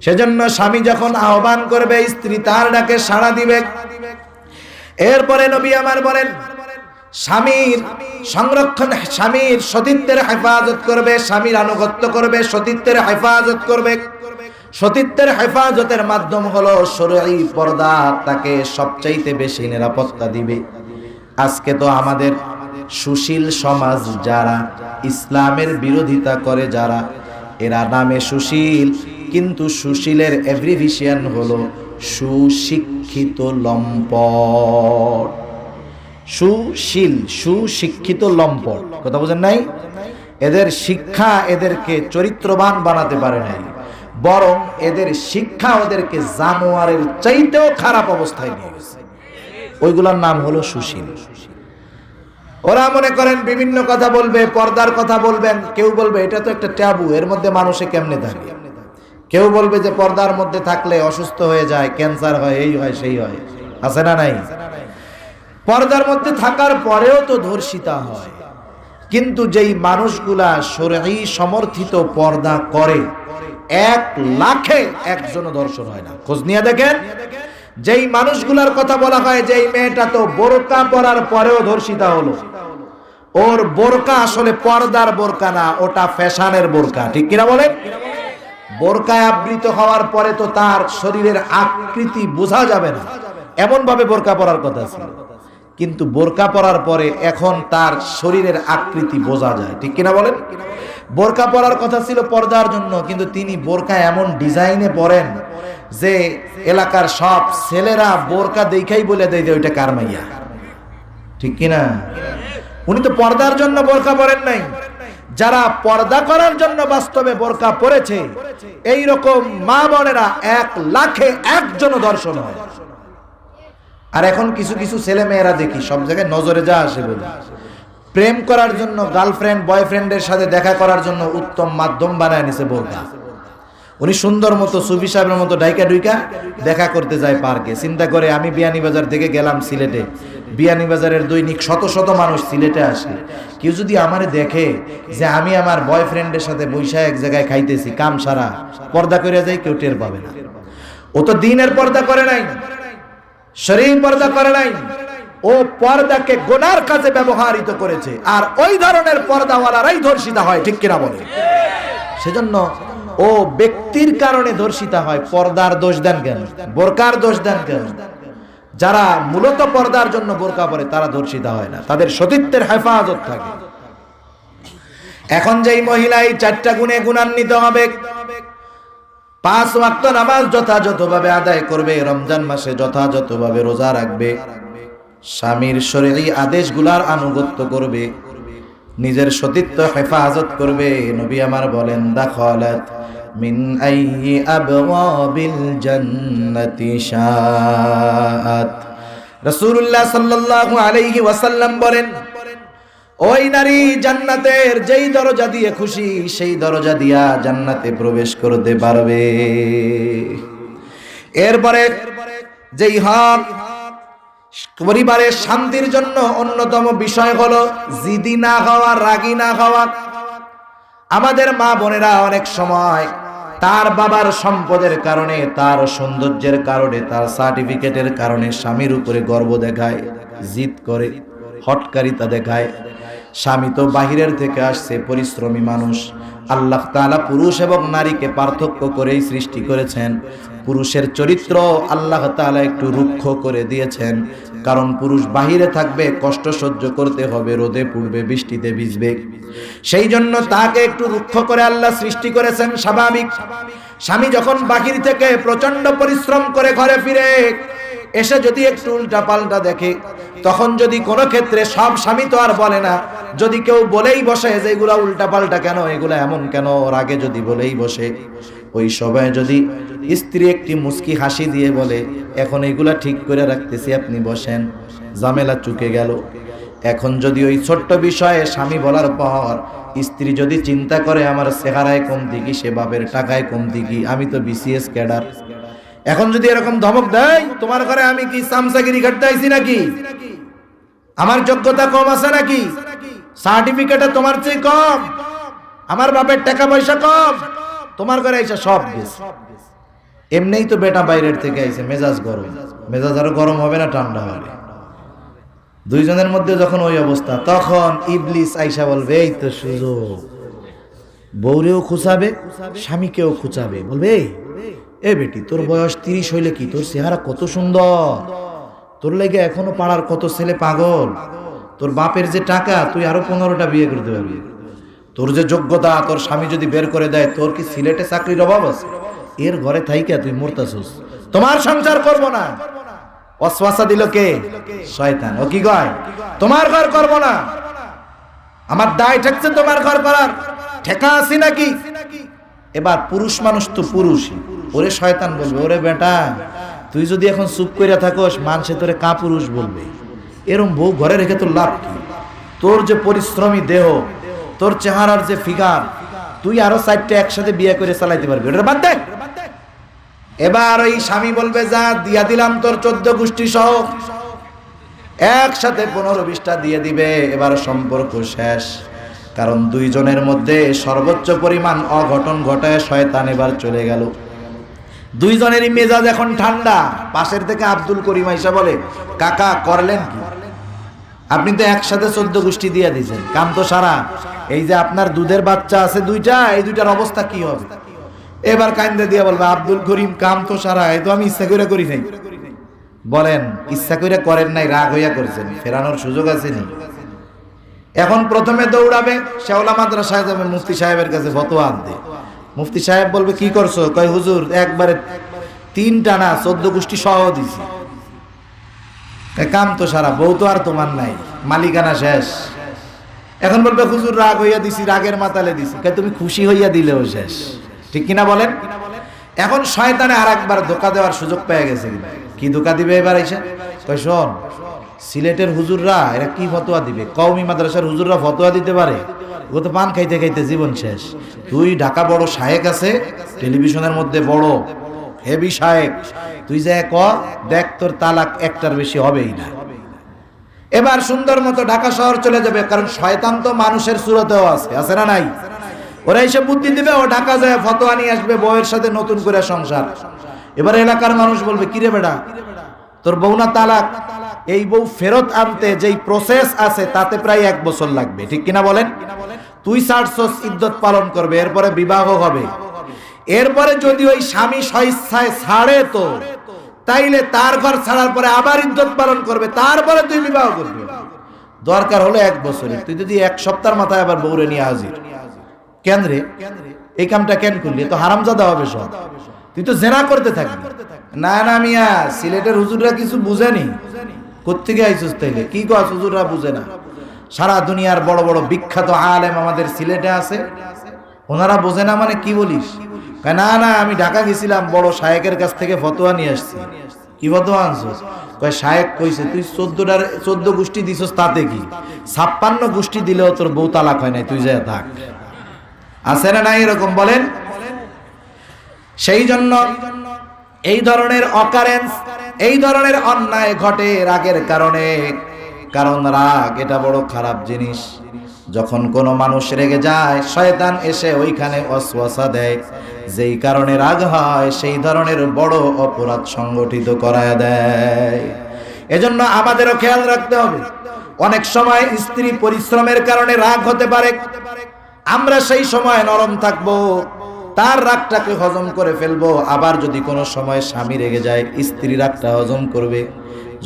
সেজন্য স্বামী যখন আহ্বান করবে স্ত্রী তার ডাকে সাড়া দিবে। এরপরে নবী আমার বলেন, স্বামীর সংরক্ষণ, স্বামীর সতীত্বের হেফাজত করবে, স্বামীর আনুগত্য করবে, সতীত্বের হেফাজত করবে। সতীত্বের হেফাজতের মাধ্যম হলো শরঈ পর্দা, তাকে সবচাইতে বেশি নিরাপত্তা দিবে। আজকে তো আমাদের সুশীল সমাজ যারা, ইসলামের বিরোধিতা করে যারা, এরা নামে সুশীল, কিন্তু সুশীলের এভ্রিভিশন হলো সুশিক্ষিত লম্পট। সুশীল, সুশিক্ষিত লম্পট, কথা বুঝেন নাই? এদের শিক্ষা এদেরকে চরিত্রবান বানাতে পারে নাই, বরং এদের শিক্ষা ওদেরকে জানোয়ারের চাইতেও খারাপ অবস্থায় নিয়ে গেছে। ওইগুলোর নাম হলো সুশীল। ওরা মনে করেন বিভিন্ন কথা বলবে, পর্দার কথা বলবেন, কেউ বলবে এটা তো একটা ট্যাবু, এর মধ্যে মানুষে কেমনে থাকে। কেউ বলবে যে পর্দার মধ্যে থাকলে অসুস্থ হয়ে যায়, ক্যান্সার হয়, এই হয় সেই হয়, আছে না নাই? পর্দার মধ্যে থাকার পরেও তো ধর্ষিতা হয়। কিন্তু যেই মানুষগুলা শরঈ সমর্থিত পর্দা করে, 1 লাখে একজনও ধর্ষণ হয় না। খোঁজ নিয়ে দেখেন, যেই মানুষগুলার কথা বলা হয় যে এই মেয়েটা তো বোরকা পরার পরেও ধর্ষিতা হলো, ওর বোরকা আসলে পর্দার বোরকা না, ওটা ফ্যাশনের বোরকা। ঠিক কিনা বলেন? বোরকায় আবৃত হওয়ার পরে তো তার শরীরের আকৃতি বোঝা যাবে না, এমন ভাবে বোরকা পরার কথা ছিল। কিন্তু বোরকা পরার পরে এখন তার শরীরের আকৃতি বোঝা যায়। ঠিক কিনা বলেন? বোরকা পরার কথা ছিল পর্দার জন্য, কিন্তু তিনি বোরকা এমন ডিজাইনে পরেন যে এলাকার সব ছেলেরা বোরকা দেখাই বলে দেয় যে ওইটা কার মাইয়া। ঠিক কিনা? উনি তো পর্দার জন্য বোরকা পরেন নাই। যারা পর্দা করার জন্য বাস্তবে বোরকা পরেছে, এই রকম মা বোনেরা 1 লাখে একজনও ধর্ষণ হয়। আর এখন কিছু কিছু ছেলে মেয়েরা দেখি সব জায়গায় নজরে যা আসে বলে, প্রেম করার জন্য গার্লফ্রেন্ড বয়ফ্রেন্ডের সাথে দেখা করার জন্য উত্তম মাধ্যম বানায় নিছে বোরকা। উনি সুন্দর মতো সুফি সাহেবের মতো ডাইকা ডুইকা দেখা করতে যায় পার্কে। চিন্তা করে, আমি বিয়ানীবাজার থেকে গেলাম সিলেটে, বিয়ানীবাজারের দৈনিক শত শত মানুষ সিলেটে আসে, কেউ যদি আমারে দেখে যে আমি আমার বয়ফ্রেন্ডের সাথে বৈশা এক জায়গায় খাইতেছি কাম সারা, পর্দা করে যাই, কেউ টের পাবে না। ও তো দিনের পর্দা করে নাই, শরীর পর্দা করে নাই, ও পর্দাকে গুনার কাজে ব্যবহৃত করেছে। আর ওই ধরনের পর্দাওয়ালারাই ধর্ষিতা হয়। ঠিক কিনা বলে? সেজন্য ও ব্যক্তির কারণে ধর্ষিতা হয়, পর্দার দোষ দেন কেন? বোরকার দোষ দেন কেন? যারা মূলত পর্দার জন্য বোরকা পরে তারা ধর্ষিতা হয় না, তাদের সতীত্বের হেফাজত থাকে। এখন যেই মহিলা এই 4টা গুণে গুণান্বিত হবে, 5 ওয়াক্ত নামাজ যথাযথভাবে আদায় করবে, রমজান মাসে যথাযথভাবে রোজা রাখবে, স্বামীর শরীরী আদেশগুলার আনুগত্য করবে, নিজের সতীত্ব হেফাজত করবে, নবী আমার বলেন, দাখালাত মিন আইয়ি আবওয়াবিল জান্নাতি শাআত। রাসূলুল্লাহ সাল্লাল্লাহু আলাইহি ওয়াসাল্লাম বলেন, ওই নারী জান্নাতের যেই দরজা দিয়ে খুশি সেই দরজা দিয়া জান্নাতে প্রবেশ করতে পারবে। এরপরে যেই হক পরিবারের শান্তির জন্য অন্যতম বিষয় হলো জিদি না হওয়া, রাগী না হওয়া। আমাদের মা বোনেরা অনেক সময় তার বাবার সম্পদের কারণে, তার সৌন্দর্যের কারণে, তার সার্টিফিকেটের কারণে স্বামীর উপরে গর্ব দেখায়, জিদ করে, হটকারিতা দেখায়। স্বামী তো বাহিরের থেকে আসছে, পরিশ্রমী মানুষ। আল্লাহ তাআলা পুরুষ এবং নারীকে পার্থক্য করেই সৃষ্টি করেছেন। পুরুষের চরিত্র আল্লাহ তাআলা একটু রুক্ষ করে দিয়েছেন, কারণ পুরুষ বাহিরে থাকবে, কষ্ট সহ্য করতে হবে, রোদে পুড়বে, বৃষ্টিতে ভিজবে, সেই জন্য তাকে একটু রুক্ষ করে আল্লাহ সৃষ্টি করেছেন। স্বাভাবিক। স্বামী যখন বাহির থেকে প্রচন্ড পরিশ্রম করে ঘরে ফিরে এসে যদি একটু উল্টা পাল্টা দেখে, তখন যদি কোনো ক্ষেত্রে, সব স্বামী তো আর বলে না, যদি কেউ বলেই বসে যে এগুলা উল্টা পাল্টা কেন, এগুলা এমন কেন, ওর আগে যদি বলেই বসে, ওই সময় যদি স্ত্রী একটি মুস্কি হাসি দিয়ে বলে, এখন এগুলা ঠিক করে রাখতেছি, আপনি বসেন। ঝামেলা চুকে গেল। এখন যদি ওই ছোট্ট বিষয়ে স্বামী বলার পর স্ত্রী যদি চিন্তা করে আমার চেহারায় কমতি কি, সে বাপের টাকায় কমতি কি, আমি তো বিসিএস ক্যাডার, এখন যদি এরকম ধমক দেয়, তোমার ঘরে আমি কি সামসাগিরি করতে আইছি নাকি, আমার যোগ্যতা কম আছে নাকি, সার্টিফিকেটে তোমার চেয়ে কম, আমার বাপের টাকা পয়সা কম, তোমার ঘরে আইসা সব গেছে। এমনিই তো বেটা বাইরের থেকে আইছে, মেজাজ গরম, মেজাজ আরো গরম হবে না ঠান্ডা হবে? দুইজনের মধ্যে যখন ওই অবস্থা, তখন ইবলিস আইসা বলবে, এই তো সুযোগ, বউরেও খুঁচাবে, স্বামীকেও খুঁচাবে, বলবে এ বেটি, তোর বয়স 30 হইলে কি, তোর চেহারা কত সুন্দর, তোর লেগে এখনো পাড়ার কত ছেলে পাগল, তোর বাপের যে টাকা, তুই আরো 15টা বিয়ে করতে পারবি, তোর যে যোগ্যতা, তোর স্বামী যদি বের করে দেয়, তোর কি সিলেটে চাকরির অভাব আছে? এর ঘরে থাইকা তুই মরতাছস, তোমার সংসার করব না। ওয়াসওয়াসা দিল কে? শয়তান। ও কি কয়, তোমার ঘর করব না, আমার দায় ঠেকছে তোমার ঘর করার, ঠেকা আছি নাকি? এবার পুরুষ মানুষ তো পুরুষই, ওরে শয়তান বলবে, ওরে বেটা, তুই যদি এখন চুপ কইরা থাকস, মানুষে তোরে কা পুরুষ বলবে, এরম বউ ঘরে রেখে তোর লাভ কি? তোর যে পরিশ্রমী দেহ, তোর চেহারার যে ফিগার, তুই আরো 4টা একসাথে বিয়ে করে চালাইতে পারবি, ওটা বাদ দে। এবার ওই স্বামী বলবে, যা দিয়া দিলাম তোর 14 গোষ্ঠী সহ, একসাথে 15-20টা দিয়ে দিবে। এবার সম্পর্ক শেষ, কারণ দুইজনের মধ্যে সর্বোচ্চ পরিমাণ অঘটন ঘটায় শয়তান এবার চলে গেল। দুইজনেরই মেজাজ এখন ঠান্ডা। পাশের থেকে আব্দুল করিম আইসা বলে, কাকা করলেন কি? আপনি তো একসাথে 14 গোষ্ঠী দিয়ে দিয়েছেন, কাম তো সারা। এই যে আপনার দুধের বাচ্চা আছে 2টা, এই 2টার অবস্থা কি হবে? এবার কান্দে দিয়ে বলবে, আব্দুল করিম কাম তো সারা, এই তো আমি ইচ্ছা করে করি নাই। বলেন, ইচ্ছা করে করেন নাই, রাগ হইয়া করেছেন, ফেরানোর সুযোগ আছে নি? এখন প্রথমে দৌড়াবে, শেওলা মাদ্রাসায় যাবে, মুফতি সাহেবের কাছে ফতোয়া আনতে। মুফতি সাহেব বলবে, কি করছো? কয়, হুজুর একবারে 3টা না 14 গোষ্ঠী সহ দিছি। কাম তো সারা, বউ তো আর তোমার নাই, মালিকানা শেষ। এখন বলবে, হুজুর রাগ হইয়া দিছি, রাগের মাতালে দিছি। কয়, তুমি খুশি হইয়া দিলেও শেষ, ঠিক কিনা বলেন? এখন শয়তানে আরেকবার ধোঁকা দেওয়ার সুযোগ পেয়ে গেছে। কি ধোঁকা দিবে এবার এসে? কয়, শোন, সিলেটের হুজুররা এরা কি ফতোয়া দিবে? কওমি মাদ্রাসার হুজুররা ফতোয়া দিতে পারে? ও তো পান খাইতে খাইতে জীবন শেষ। তুই ঢাকা বড় শায়েক আছে, টেলিভিশনের মধ্যে বড় হেভি শায়েক, তুই যা দেখ, তোর তালাক 1টার বেশি হবেই না। এবার সুন্দর মতো ঢাকা শহর চলে যাবে, কারণ শয়তান তো মানুষের সুরতেও আছে, আছে না নাই? ওরা এসে বুদ্ধি দিবে, ও ঢাকা যায় ফতোয়া নিয়ে আসবে, বউয়ের সাথে নতুন করে সংসার। এবার এলাকার মানুষ বলবে, কিরে বেটা, তোর বউ না তালাক, এই বউ ফেরত আনতে যেই প্রসেস আছে তাতে প্রায় 1 বছর লাগবে, ঠিক কিনা বলেন? তুই ছাড়ছস, ইদ্যত পালন করবে, এরপরে বিবাহ হবে। এরপরে যদি ওই স্বামী স্বেচ্ছায় ছাড়ে, তো তাইলে তার ঘর ছাড়ার পরে আবার ইদ্যত পালন করবে, তারপরে তুই বিবাহ করবি। দরকার হলো 1 বছরের, তুই যদি 1 সপ্তাহের মাথায় আবার বউরে নিয়ে হাজির। কেন রে, এই কামটা কেন করলি? তো হারামজাদা হবে সব, তুই তো জেনা করতে থাকবি। না না মিয়া, সিলেটের হুজুররা কিছু বুঝেনি। কোত্থেকে আইসুস তাইলে? কি কস হুজুররা বুঝে না? সারা দুনিয়ার বড় বড় বিখ্যাত আলেম আমাদের সিলেটে আছে, ওনারা বোঝে না মানে কি বলিস? না না, আমি ঢাকা গেছিলাম, বড় শায়েকের কাছ থেকে ফতোয়া নিয়ে আসছি। কি ফতোয়া আনছিস? কয়, শায়েক কইছে তুই 14 গোষ্ঠী দিছস, তাতে কি 56 গোষ্ঠী দিলেও তোর বউ তালাক হয় নাই, তুই যা থাক। আছে না নাই এরকম? বলেন। সেই জন্য এই ধরনের অকারেন্স, এই ধরনের অন্যায় ঘটে রাগের কারণে। কারণ রাগ এটা বড় খারাপ জিনিস। যখন কোনো মানুষ রেগে যায়, শয়তান এসে ওইখানে ওয়াসওয়াসা দেয়, যেই কারণে রাগ হয় সেই ধরনের বড় অপরাধ সংগঠিত করায় দেয়। এজন্য আমাদেরও খেয়াল রাখতে হবে। অনেক সময় স্ত্রী পরিশ্রমের কারণে রাগ হতে পারে, আমরা সেই সময় নরম থাকবো, তার রাগটাকে হজম করে ফেলবো। আবার যদি কোনো সময় স্বামী রেগে যায়, স্ত্রী রাগটা হজম করবে।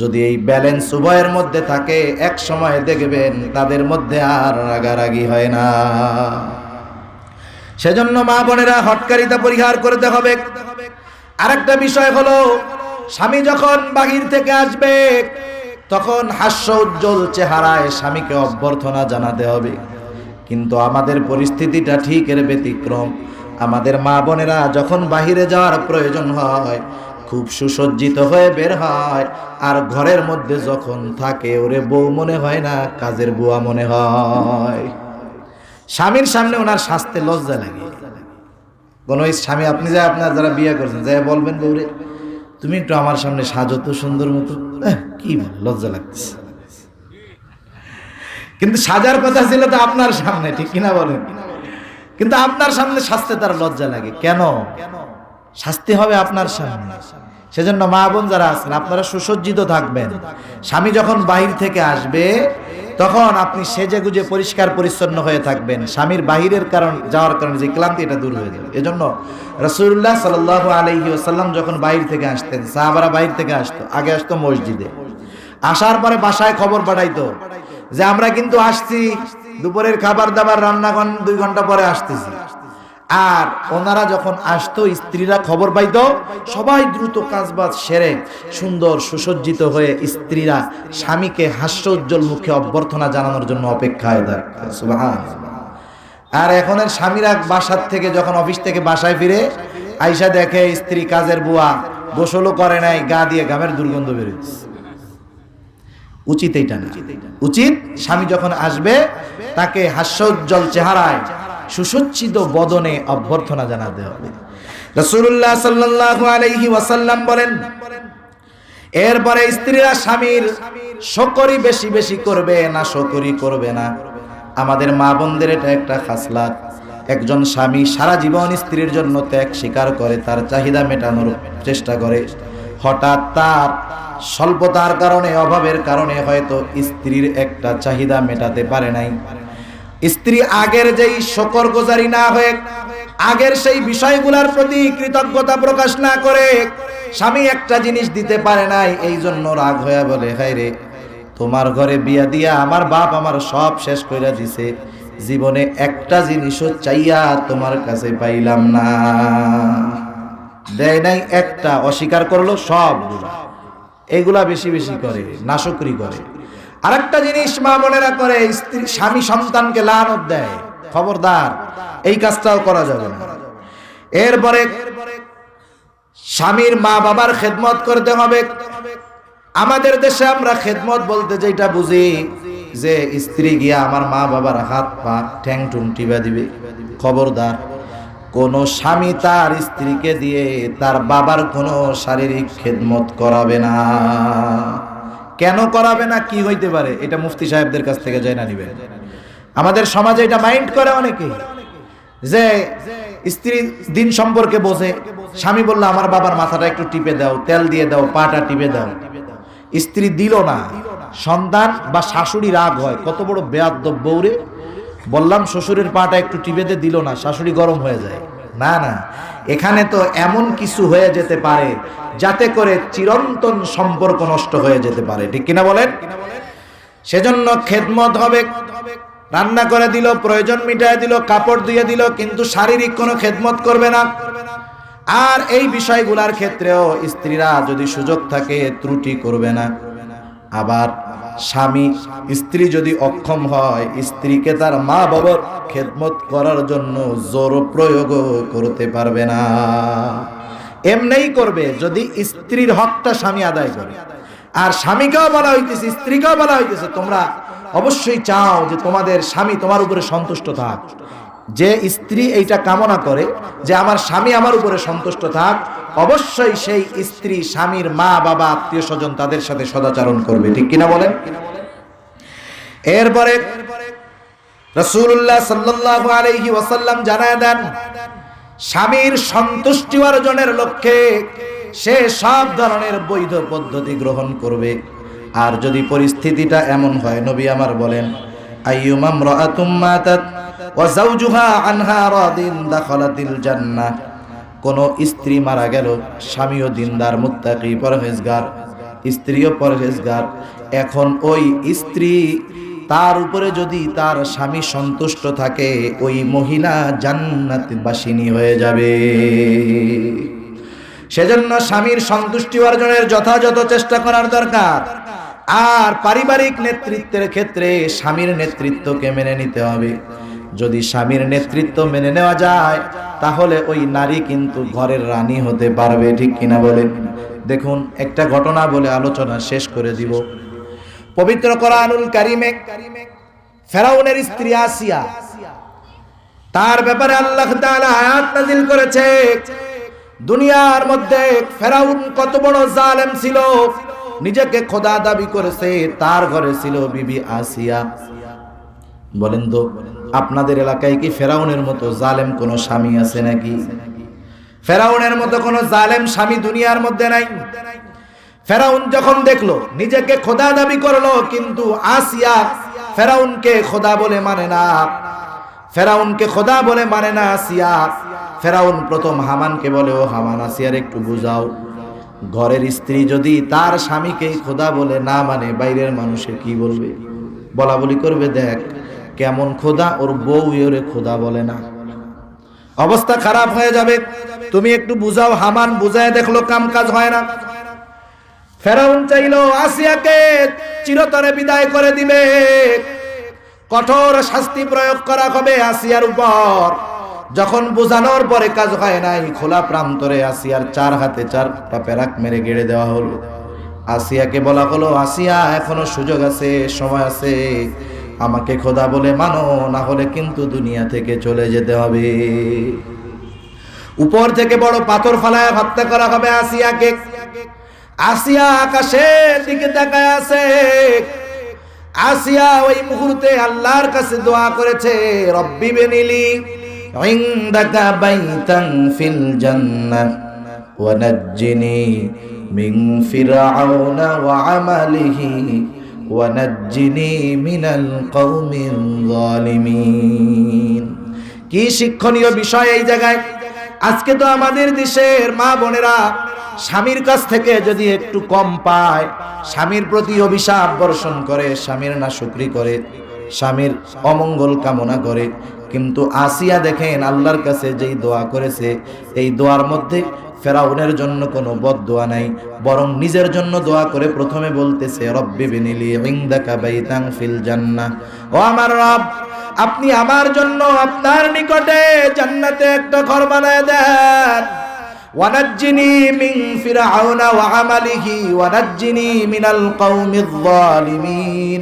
যদি এই ব্যালেন্স উভয়ের মধ্যে থাকে, এক সময় দেখবেন তাদের মধ্যে আর রাগারাগি হয় না। সেজন্য মা বোনেরা হটকারিতা পরিহার করতে হবে। আরেকটা বিষয় হলো, স্বামী যখন বাহির থেকে আসবে, তখন হাস্য উজ্জ্বল চেহারায় স্বামীকে অভ্যর্থনা জানাতে হবে। কিন্তু আমাদের পরিস্থিতিটা ঠিক এর ব্যতিক্রম। আমাদের মা বোনেরা যখন বাহিরে যাওয়ার প্রয়োজন হয় খুব সুসজ্জিত হয়ে বের হয়, আর ঘরের মধ্যে যখন থাকে ওরে বউ মনে হয় না, কাজের বুয়া মনে হয়। স্বামীর সামনে ওনার সাজতে লজ্জা লাগে। কোন স্বামী আপনি যে আপনার যারা বিয়ে করছেন যাই বলবেন বউরে তুমি একটু আমার সামনে সাজো তো সুন্দর মতো, কি লজ্জা লাগছে। কিন্তু সাজার কথা ছিল তো আপনার সামনে, ঠিক কিনা বলেন? কিন্তু আপনার সামনে সাজতে তার লজ্জা লাগে কেন? শাস্তি হবে আপনার সামনে। সেজন্য মা বোন যারা আছেন আপনারা সুসজ্জিত থাকবেন। স্বামী যখন বাহির থেকে আসবে তখন আপনি সেজে গুজে পরিষ্কার পরিচ্ছন্ন হয়ে থাকবেন। স্বামীর বাহিরের যাওয়ার কারণে যে ক্লান্তি এটা দূর হয়ে যাবে। এজন্য রাসূলুল্লাহ সাল্লাল্লাহু আলাইহি ওয়াসাল্লাম যখন বাহির থেকে আসতেন, সাহাবারা বাহির থেকে আসতো, আগে আসতো মসজিদে, আসার পরে বাসায় খবর পাঠাইতো যে আমরা কিন্তু আসছি, দুপুরের খাবার দাবার রান্না 2 ঘন্টা পরে আসতেছি। আর ওনারা যখন আসতো স্ত্রীরা খবর পাইতো, সবাই দ্রুত কাজবাজ সেরে সুন্দর সুসজ্জিত হয়ে স্ত্রীরা স্বামীকে হাস্যোজ্জ্বল মুখে অভ্যর্থনা জানানোর জন্য অপেক্ষায় থাকে। সুবহানাল্লাহ। আর এখনের স্বামীরা বাসার থেকে যখন অফিস থেকে বাসায় ফিরে আইসা দেখে স্ত্রী কাজের বুয়া গোসলও করে নাই, গা দিয়ে ঘামের দুর্গন্ধ বেরোচ্ছে। উচিত এইটা না। উচিত স্বামী যখন আসবে তাকে হাস্যোজ্জ্বল চেহারায় সুসজ্জিত বদনে অভ্যর্থনা জানাতে হবে। রাসূলুল্লাহ সাল্লাল্লাহু আলাইহি ওয়াসাল্লাম বলেন, এরপরে স্ত্রীরা স্বামীর শকরি বেশি বেশি করবে না, শকরি করবে না। আমাদের মা বোনদের এটা একটা খাসলাত। একজন স্বামী সারা জীবন স্ত্রীর জন্য ত্যাগ স্বীকার করে, তার চাহিদা মেটানোর চেষ্টা করে। হঠাৎ তার স্বল্পতার কারণে, অভাবের কারণে হয়তো স্ত্রীর একটা চাহিদা মেটাতে পারে নাই। স্ত্রী আগের যেই শকরগুজারি না হয়ে, আগের সেই বিষয়গুলোর প্রতি কৃতজ্ঞতা প্রকাশ না করে স্বামী একটা জিনিস দিতে পারে নাই, এই জন্য রাগ হয়ে বলে, হায় রে তোমার ঘরে বিয়া দিয়া আমার বাপ আমার সব শেষ কইরা দিছে, জীবনে একটা জিনিসও চাইয়া তোমার কাছে পাইলাম না। দেয় নাই একটা, অস্বীকার করলো সবগুলা। এগুলা বেশি বেশি করে, নাশকরি করে। আরেকটা জিনিস মা বোনেরা করে, স্বামী সন্তানকে লানত দেয়। খবরদার, এই কাজটাও করা যাবে না। এরপরে স্বামীর মা বাবার খেদমত করতে হবে। আমাদের দেশে আমরা খেদমত বলতে যেটা বুঝি যে স্ত্রী গিয়া আমার মা বাবার হাত পা ঠ্যাং টুং টিপা দিবে। খবরদার, কোন স্বামী তার স্ত্রীকে দিয়ে তার বাবার কোনো শারীরিক খেদমত করাবে না। কেন করাবে না, কি হইতে পারে, এটা মুফতি সাহেবদের কাছ থেকে জেনে নিবেন। আমাদের সমাজে এটা মাইন্ড করে অনেকে, যে স্ত্রী দিন সম্পর্কে বোঝে। স্বামী বললো আমার বাবার মাথাটা একটু টিপে দাও, তেল দিয়ে দাও, পাটা টিপে দাও। স্ত্রী দিল না, সন্তান বা শাশুড়ি রাগ হয়, কত বড় বেয়াদব বউরে, বললাম শ্বশুরের পাটা একটু টিপে দিয়ে দিল না, শাশুড়ি গরম হয়ে যায়। না না, এখানে তো এমন কিছু হয়ে যেতে পারে যাতে করে চিরন্তন সম্পর্ক নষ্ট হয়ে যেতে পারে, ঠিক কিনা বলেন? সেজন্য খেদমত হবে। রান্না করে দিল, প্রয়োজন মিটায় দিল, কাপড় দিয়ে দিল, কিন্তু শারীরিক কোনো খেদমত করবে না। আর এই বিষয়গুলোর ক্ষেত্রেও স্ত্রীরা যদি সুযোগ থাকে ত্রুটি করবে না। আবার স্বামী, স্ত্রী যদি অক্ষম হয়, স্ত্রীকে তার মা বাবার খেদমত করার জন্য জোর প্রয়োগ করতে পারবে না। এমনিই করবে যদি স্ত্রীর হকটা স্বামী আদায় করে। আর স্বামীকেও বলা হইতেছে, স্ত্রীকেও বলা হইতেছে, তোমরা অবশ্যই চাও যে তোমাদের স্বামী তোমার উপরে সন্তুষ্ট থাক। যে স্ত্রী এইটা কামনা করে যে আমার স্বামী আমার উপরে সন্তুষ্ট থাক, অবশ্যই সেই স্ত্রী স্বামীর মা বাবা আত্মীয় স্বজন তাদের সাথে সদাচরণ করবে, ঠিক কিনা বলেন? এরপরে রাসূলুল্লাহ সাল্লাল্লাহু আলাইহি ওয়াসাল্লাম জানায় দেন, স্বামীর সন্তুষ্টি অর্জনের লক্ষ্যে সে সব ধরনের বৈধ পদ্ধতি গ্রহণ করবে। আর যদি পরিস্থিতিটা এমন হয়, নবী আমার বলেন, আইয়ুমা ইমরাআতুম মাতাত ওয়া যাওজুহা আনহা রাদিন দাখালাতিল জান্নাহ। কোন স্ত্রী মারা গেল, স্বামীও দিনদার মুত্তাকি পরহেজগার, স্ত্রীও পরহেজগার, এখন ওই স্ত্রী তার উপরে যদি তার স্বামী সন্তুষ্ট থাকে, ওই মহিলা জান্নাতবাসিনী হয়ে যাবে। সেজন্য স্বামীর সন্তুষ্টি অর্জনের যথাযথ চেষ্টা করার দরকার। আর পারিবারিক নেতৃত্বের ক্ষেত্রে স্বামীর নেতৃত্বকে মেনে নিতে হবে। যদি স্বামীর নেতৃত্ব মেনে নেওয়া যায় তাহলে ওই নারী কিন্তু ঘরের রানী হতে পারবে, ঠিক কিনা বলেন? দেখুন একটা ঘটনা বলে আলোচনা শেষ করে দিব। পবিত্র কোরআনুল কারীমে ফেরাউনের স্ত্রী আসিয়া, তার ব্যাপারে আল্লাহ তাআলা আয়াত নাযিল করেছে। দুনিয়ার মধ্যে ফেরাউন কত বড় জালেম ছিল, নিজেকে খোদা দাবি করেছে, তার ঘরে ছিল বিবি আসিয়া। বলেন তো আপনাদের এলাকায় কি ফেরাউনের মতো জালেম কোনো স্বামী আছে নাকি? ফেরাউনের মতো কোনো জালেম স্বামী দুনিয়ার মধ্যে নাই। ফেরাউন যখন দেখলো নিজেকে খোদা দাবি করলো, কিন্তু আসিয়া ফেরাউনকে খোদা বলে মানে না, ফেরাউনকে খোদা বলে মানে না আসিয়া। ফেরাউন প্রথম হামানকে বলে, ও হামান, আসিয়ার একটু বুঝাও, ঘরের স্ত্রী যদি তার স্বামীকেই খোদা বলে না মানে বাইরের মানুষে কি বলবে? বলা বলি করবে, দেখ কেমন খোদা, ওর বউ ওরে খোদা বলে না, অবস্থা খারাপ হয়ে যাবে, তুমি একটু বুঝাও। হামান বুঝায় দেখলো কাম কাজ হয় না। ফেরাউন চাইলো আসিয়াকে চিরতরে বিদায় করে দিবে, কঠোর শাস্তি প্রয়োগ করা হবে আসিয়ার উপর। যখন বোঝানোর পরে কাজ হয় নাই, খোলা প্রান্তরে আসিয়ার 4 হাতে 4টা পেরাক মেরে গেড়ে দেওয়া হলো। আসিয়াকে বলা হলো, আসিয়া এখনো সুযোগ আছে, সময় আছে, আমাকে খোদা বলে মানো, না হলে কিন্তু দুনিয়া থেকে চলে যেতে হবে। উপর থেকে বড় পাথর ফালায় হত্যা করা হবে আসিয়াকে। আসিয়া আকাশের দিকে তাকায় আছে। আসিয়া ওই মুহূর্তে আল্লাহর কাছে দোয়া করেছে, রব্বি বিনিলি ইনদাকা বাইতান ফিল জান্নাহ ওয়া নাজ্জিনি মিন ফিরআউনা ওয়া আমালিহি ওয়া নাজ্জিনি মিনাল কওমিল যালিমিন। কি শিক্ষণীয় বিষয় এই জায়গায়। আজকে তো আমাদের দেশের মা বোনেরা স্বামীর কাছ থেকে যদি একটু কম পায়, স্বামীর প্রতি অভিশাপ বর্ষণ করে, স্বামীর নাশুকরি করে, স্বামীর অমঙ্গল কামনা করে। কিন্তু আসিয়া দেখেন আল্লাহর কাছে যেই দোয়া করেছে, এই দোয়ার মধ্যে ফেরাউনের জন্য কোনো বদদোয়া নাই, বরং নিজের জন্য দোয়া করে প্রথমে বলতেছে, রব্বি বিনিলি ইনদাকা বাইতান ফিল জান্নাহ, ও আমার রব, আপনি আমার জন্য আপনার নিকটে জান্নাতে একটা ঘর বানায় দেন। ওয়ানাজ্জিনি মিন ফিরআউনা ওয়া আমালিহি ওয়ানাজ্জিনি মিনাল কওমিয যালিমিন।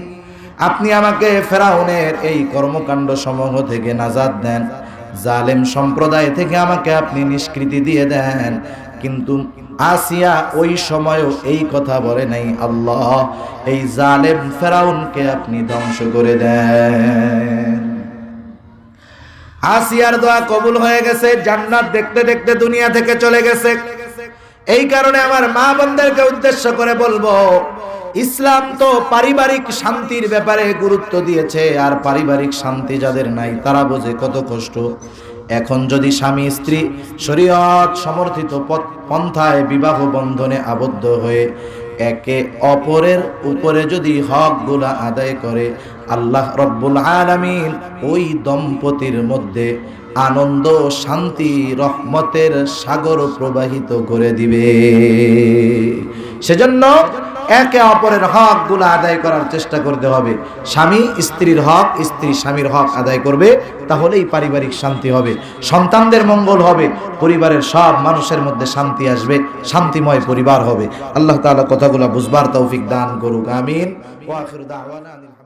আপনি আমাকে ফেরাউনের এই কর্মকাণ্ড সমূহ থেকে নাজাত দেন, জালেম সম্প্রদায় থেকে আমাকে আপনি নিষ্কৃতি দিয়ে দেন। কিন্তু আসিয়া ওই সময়ও এই কথা বলে নাই, আল্লাহ এই জালেম ফেরাউনকে আপনি ধ্বংস করে দেন। আসিয়ার দোয়া কবুল হয়ে গেছে, জান্নাত দেখতে দেখতে দুনিয়া থেকে চলে গেছে। এই কারণে আমার মা বোনদেরকে উদ্দেশ্য করে বলবো, ইসলাম তো পারিবারিক শান্তির ব্যাপারে গুরুত্ব দিয়েছে, আর পারিবারিক শান্তি যাদের নাই তারা বোঝে কত কষ্ট। এখন যদি স্বামী স্ত্রী শরীয়ত সমর্থিত পন্থায় বিবাহ বন্ধনে আবদ্ধ হয়ে একে অপরের উপরে যদি হকগুলা আদায় করে, আল্লাহ রব্বুল আলামিন ওই দম্পতির মধ্যে আনন্দ, শান্তি, রহমতের সাগর প্রবাহিত করে দিবে। সেজন্য একে অপরের হকগুলো আদায় করার চেষ্টা করতে হবে। স্বামী স্ত্রীর হক, স্ত্রী স্বামীর হক আদায় করবে, তাহলেই পারিবারিক শান্তি হবে, সন্তানদের মঙ্গল হবে, পরিবারের সব মানুষের মধ্যে শান্তি আসবে, শান্তিময় পরিবার হবে। আল্লাহ তাআলা কথাগুলো বুঝবার তৌফিক দান করুক, আমিন। ওয়া আখিরু দাওয়ানা।